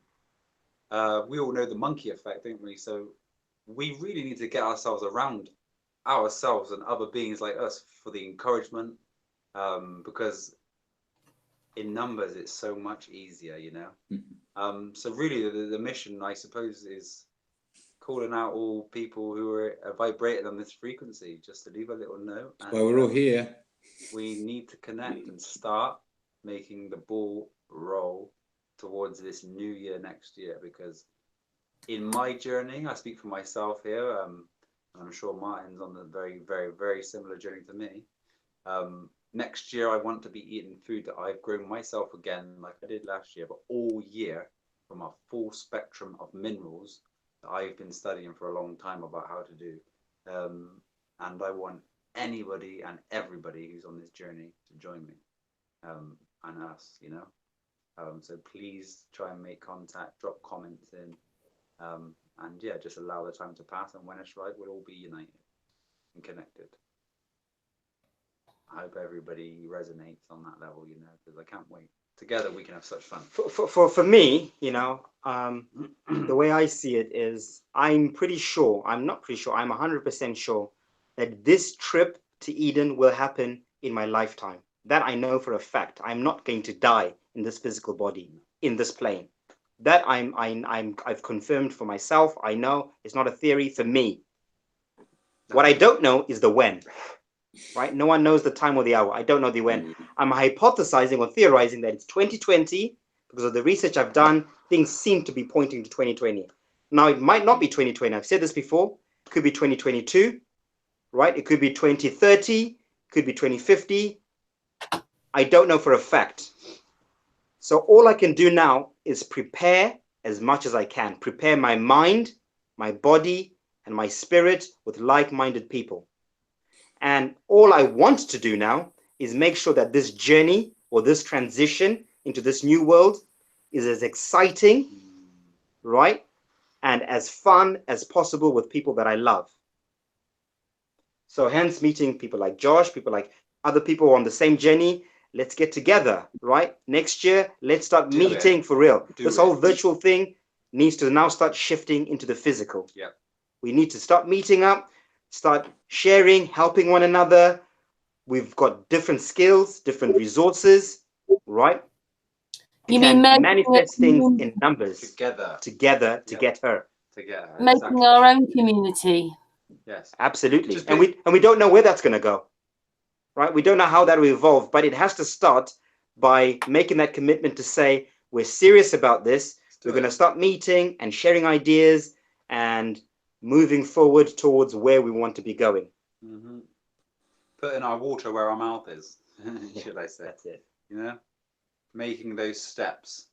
we all know the monkey effect, don't we? So we really need to get ourselves around ourselves and other beings like us for the encouragement, because in numbers, it's so much easier, you know. So really, the mission, I suppose, is calling out all people who are vibrating on this frequency, just to leave a little note. And, Well, we're all here. we need to connect and start making the ball roll towards this new year next year, because in my journey, I speak for myself here, and I'm sure Martin's on a very, very, very similar journey to me. Next year, I want to be eating food that I've grown myself again, like I did last year, but all year, from a full spectrum of minerals that I've been studying for a long time about how to do. And I want anybody and everybody who's on this journey to join me, and us, you know. So please try and make contact, drop comments in, and yeah, just allow the time to pass. And when it's right, we'll all be united and connected. I hope everybody resonates on that level, you know, because I can't wait. Together we can have such fun. For me, you know, the way I see it is, I'm pretty sure, I'm not pretty sure, I'm 100% sure that this trip to Eden will happen in my lifetime. That I know for a fact. I'm not going to die in this physical body, in this plane. That I've confirmed for myself. I know it's not a theory for me. What I don't know is the when. Right? No one knows the time or the hour. I don't know the when. I'm hypothesizing or theorizing that it's 2020 because of the research I've done. Things seem to be pointing to 2020. Now, it might not be 2020. I've said this before. It could be 2022, right? It could be 2030. It could be 2050. I don't know for a fact. So all I can do now is prepare as much as I can. Prepare my mind, my body, and my spirit with like-minded people. And all I want to do now is make sure that this journey or this transition into this new world is as exciting, right? And as fun as possible with people that I love. So hence meeting people like Josh, people like other people on the same journey. Let's get together, right? Next year, let's start meeting for real. This whole virtual thing needs to now start shifting into the physical. Yeah. We need to start meeting up, start sharing, helping one another. We've got different skills, different resources, right? You can mean manifest things in numbers Together to Yeah. get her. Together. making Exactly. our own community. Yes. Absolutely. Just And we don't know where that's going to go, right? We don't know how that will evolve, but it has to start by making that commitment to say, we're serious about this. We're going to start meeting and sharing ideas and moving forward towards where we want to be going. Mm-hmm. Putting our water where our mouth is, should I say? That's it. You know, making those steps.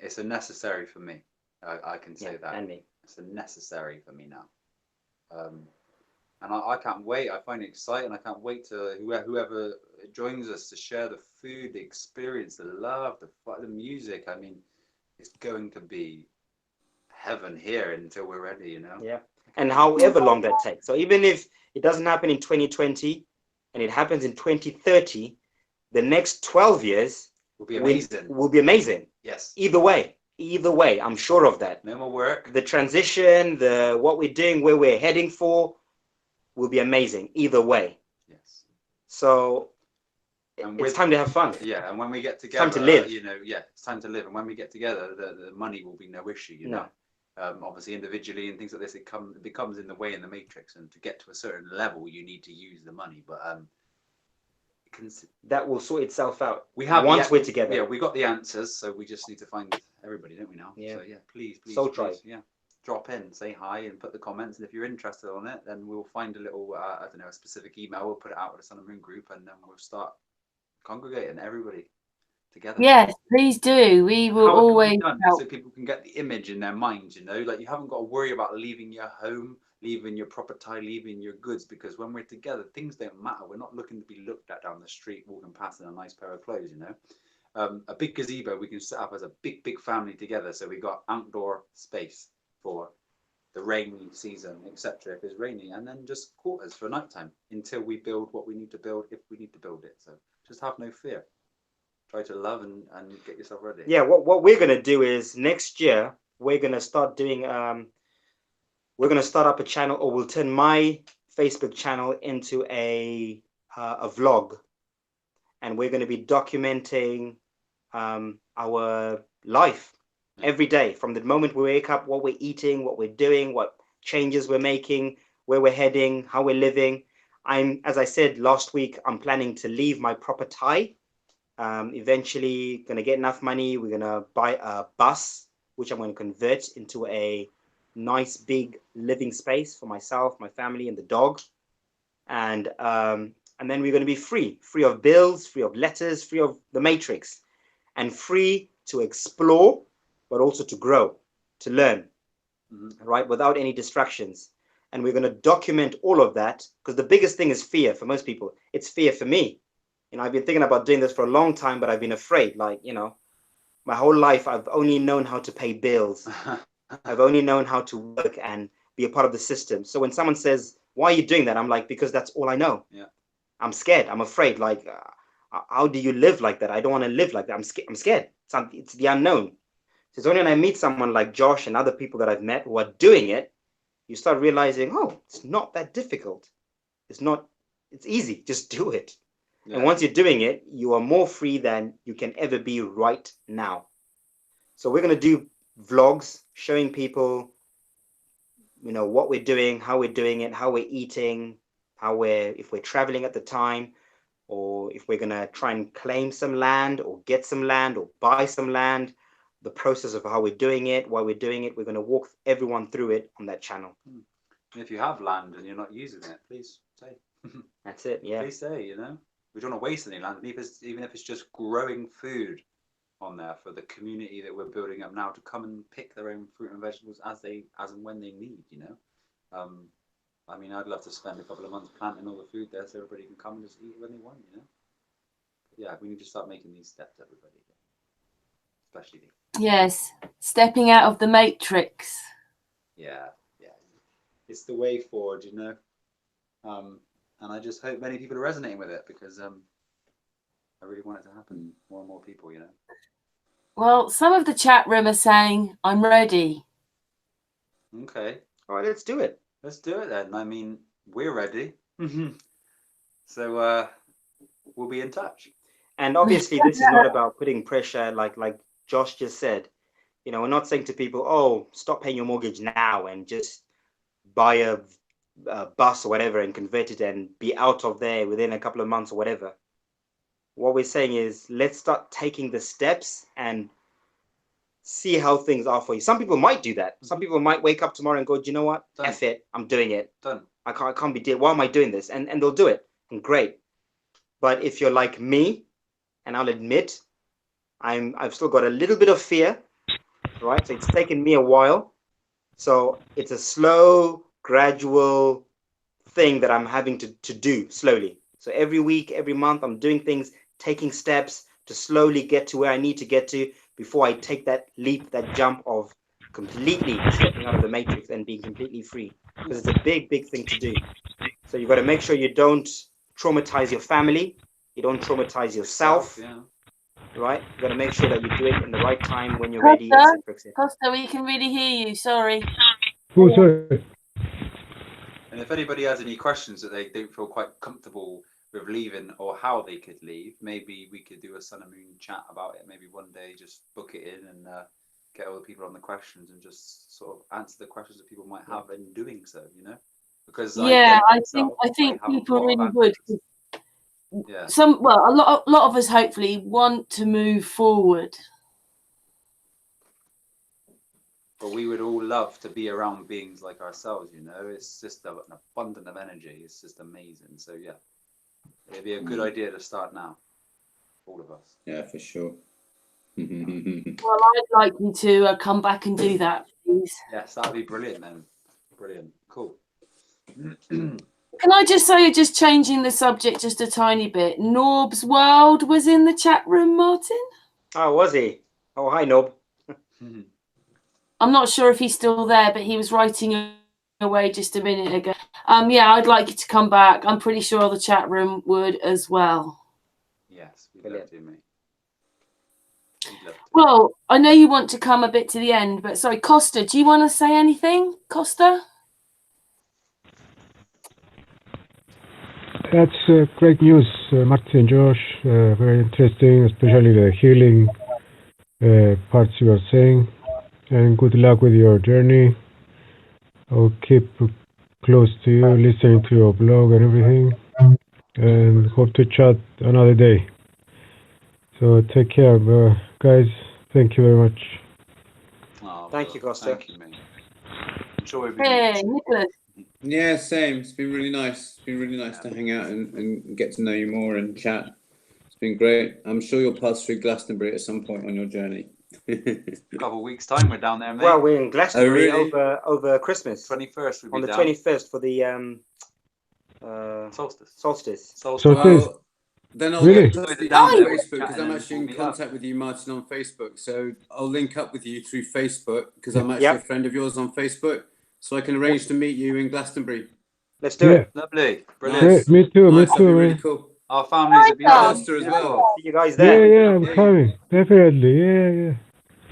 It's a necessary for me. I can say that. And me. It's a necessary for me now. And I can't wait. I find it exciting. I can't wait to whoever joins us to share the food, the experience, the love, the music. I mean, it's going to be heaven here until we're ready, you know? Yeah. And however long that takes. So even if it doesn't happen in 2020 and it happens in 2030, the next 12 years will be amazing. Will be amazing. Yes. Either way, I'm sure of that. No more work. The transition, what we're doing, where we're heading for, will be amazing. Either way. Yes. So it's time to have fun. Yeah, and when we get together, time to live. You know, yeah, it's time to live. And when we get together, the money will be no issue. You know, obviously individually and things like this, it becomes in the way in the matrix. And to get to a certain level, you need to use the money. But that will sort itself out. We have once we're together. Yeah, we got the answers, so we just need to find everybody, don't we now? Yeah. So yeah, please, yeah, drop in, say hi, and put the comments. And if you're interested on it, then we'll find a little, I don't know, a specific email. We'll put it out with the Sun and Moon group, and then we'll start congregating everybody together. Yes, please do. We will always help. So people can get the image in their mind, you know, like you haven't got to worry about leaving your home, leaving your property, leaving your goods, because when we're together, things don't matter. We're not looking to be looked at down the street, walking past in a nice pair of clothes, you know. A big gazebo we can set up as a big family together. So we got outdoor space for the rainy season, etc. if it's rainy, and then just quarters for nighttime until we build what we need to build, if we need to build it. So just have no fear. Try to love and get yourself ready. Yeah, what we're gonna do is next year we're gonna start doing we're gonna start up a channel, or we'll turn my Facebook channel into a vlog, and we're going to be documenting our life every day, from the moment we wake up, what we're eating, what we're doing, what changes we're making, where we're heading, how we're living. As I said last week, I'm planning to leave my proper Thai. Eventually going to get enough money. We're going to buy a bus, which I'm going to convert into a nice big living space for myself, my family, and the dog. And then we're going to be free of bills, free of letters, free of the matrix, and free to explore, but also to grow, to learn, right? Without any distractions. And we're going to document all of that, because the biggest thing is fear for most people. It's fear for me. I've been thinking about doing this for a long time, but I've been afraid. My whole life, I've only known how to pay bills. I've only known how to work and be a part of the system. So when someone says, why are you doing that? I'm like, because that's all I know. Yeah. I'm scared. I'm afraid. How do you live like that? I don't want to live like that. I'm scared. It's the unknown. So it's only when I meet someone like Josh and other people that I've met who are doing it, you start realizing, oh, it's not that difficult. It's easy. Just do it. Yeah. And once you're doing it, you are more free than you can ever be right now. So we're going to do vlogs showing people, what we're doing, how we're doing it, how we're eating, if we're traveling at the time, or if we're going to try and claim some land or get some land or buy some land, the process of how we're doing it, why we're doing it. We're going to walk everyone through it on that channel. If you have land and you're not using it, please say. That's it. Yeah. Please say, we don't want to waste any land, even if it's just growing food on there for the community that we're building up now to come and pick their own fruit and vegetables as and when they need. I'd love to spend a couple of months planting all the food there so everybody can come and just eat it when they want. Yeah, we need to start making these steps, everybody, especially. Yes, stepping out of the matrix. Yeah, it's the way forward, and I just hope many people are resonating with it, because I really want it to happen. More and more people, Well, some of the chat room are saying, I'm ready. Okay. All right, let's do it. Let's do it then. We're ready. So we'll be in touch. And obviously, this is not about putting pressure, like Josh just said. We're not saying to people, oh, stop paying your mortgage now and just buy a bus or whatever and convert it and be out of there within a couple of months or whatever. What we're saying is, let's start taking the steps and see how things are for you. Some people might do that. Some people might wake up tomorrow and go, do you know what? Done. F it. I'm doing it. Done. I can't be doing. Why am I doing this? And they'll do it. And great. But if you're like me, and I'll admit, I've still got a little bit of fear, right? So it's taken me a while. So it's a slow, gradual thing that I'm having to do slowly. So every week, every month, I'm doing things, taking steps to slowly get to where I need to get to before I take that leap, that jump of completely stepping out of the matrix and being completely free. Because it's a big, big thing to do. So you've got to make sure you don't traumatize your family. You don't traumatize yourself. Yeah. Right? You've got to make sure that you do it in the right time when you're Kosta, ready, etc., etc. Kosta, we can really hear you. Sorry. Oh, sorry. And if anybody has any questions that they don't feel quite comfortable with leaving, or how they could leave, maybe we could do a Sun and Moon chat about it. Maybe one day just book it in and get all the people on the questions and just sort of answer the questions that people might have in doing so, Because I think people really would. Yeah. A lot of us hopefully want to move forward. But we would all love to be around beings like ourselves, It's just an abundance of energy. It's just amazing. So yeah, it'd be a good idea to start now, all of us. Yeah, for sure. Well, I'd like you to come back and do that, please. Yes, that'd be brilliant then. Brilliant. Cool. Can I just say, just changing the subject just a tiny bit, Norb's World was in the chat room, Martin? Oh, was he? Oh, hi, Nob. I'm not sure if he's still there, but he was writing away just a minute ago. Yeah, I'd like you to come back. I'm pretty sure the chat room would as well. Yes, we'd love to, mate. Well, I know you want to come a bit to the end, but sorry, Kosta, do you want to say anything, Kosta? That's great news, Martin, Josh. Very interesting, especially the healing parts you are saying. And good luck with your journey. I'll keep close to you, listening to your blog and everything. And hope to chat another day. So take care, guys. Thank you very much. Oh, Thank you, Kosta. Thank you, mate. I'm sure we'll be Hey, Nicolas. Yeah, same. It's been really nice. It's been really nice to hang out and get to know you more and chat. It's been great. I'm sure you'll pass through Glastonbury at some point on your journey. a couple of weeks' time. We're down there, mate. Well, we're in Glastonbury Oh, really? over Christmas. 21st. We'll be On the down. 21st for the Solstice. solstice. So Well, then I'll Really? link up with you Down on there, Facebook because chatting I'm and actually in we'll meet up. contact with you, Martin, on Facebook. So I'll link up with you through Facebook because I'm actually Yep. a friend of yours on Facebook. So I can arrange to meet you in Glastonbury. Let's do it. Lovely. Brilliant. Nice. Great. Me too. Me Nice, that'd be too, really man. cool. Our families will be Hi, there. Kosta as well. See you guys Yeah, there. yeah, I'm Yeah. coming. Definitely. Yeah.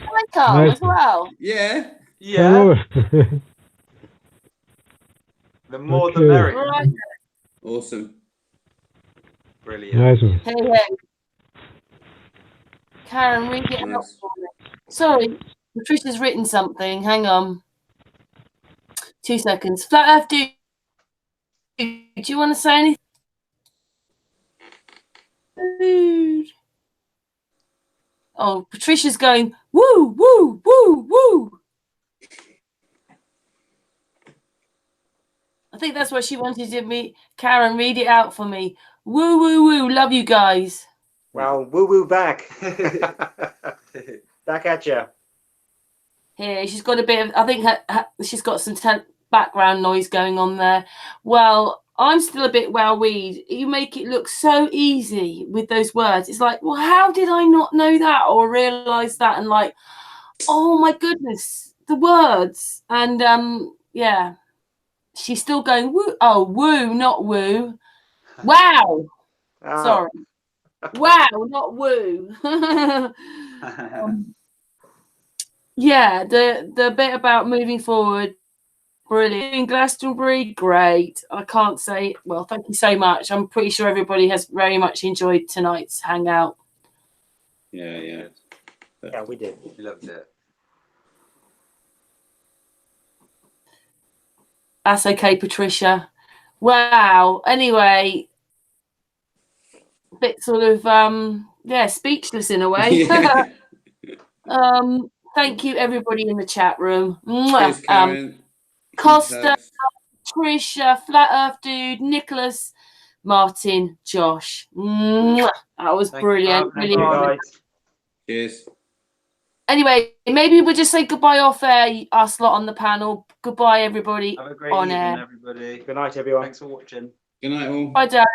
I come Nice. as well. Yeah. Come Yeah. over. The more the Okay. merrier. Right. Awesome. Brilliant. Nice one. Hey, hey. Karen, read it out Nice. for me. Sorry, Patricia's written something. Hang on. 2 seconds. Flat Earth Dude, do you want to say anything? Dude. Oh, Patricia's going, woo, woo, woo, woo. I think that's what she wanted to me. Karen, read it out for me. Woo, woo, woo. Love you guys. Well, woo woo back. Back at you. Here, she's got a bit of, I think she's got some background noise going on there. Well, I'm still a bit weed. You make it look so easy with those words. It's like, well, how did I not know that or realize that? And like, oh my goodness, the words. And yeah, she's still going, woo. Oh, woo, not woo. Wow. Ah. Sorry. Wow, not woo. Yeah, the bit about moving forward, brilliant. In Glastonbury, great. I can't say, well, thank you so much. I'm pretty sure everybody has very much enjoyed tonight's hangout. Yeah, yeah. Yeah, we did. We loved it. That's okay, Patricia. Wow. Anyway, a bit sort of yeah, speechless in a way. Yeah. Thank you everybody in the chat room. Mwah. Cheers, Karen. Kosta, Hugs. Patricia, Flat Earth Dude, Nicolas, Martin, Josh. Mwah. That was Thank you, brilliant. Bob. Thank you, Brilliant. guys. Cheers. Anyway, maybe we'll just say goodbye off air, us lot on the panel. Goodbye, everybody Have a great on evening, air. everybody. Good night, everyone. Thanks for watching. Good night, all. Bye, Darren.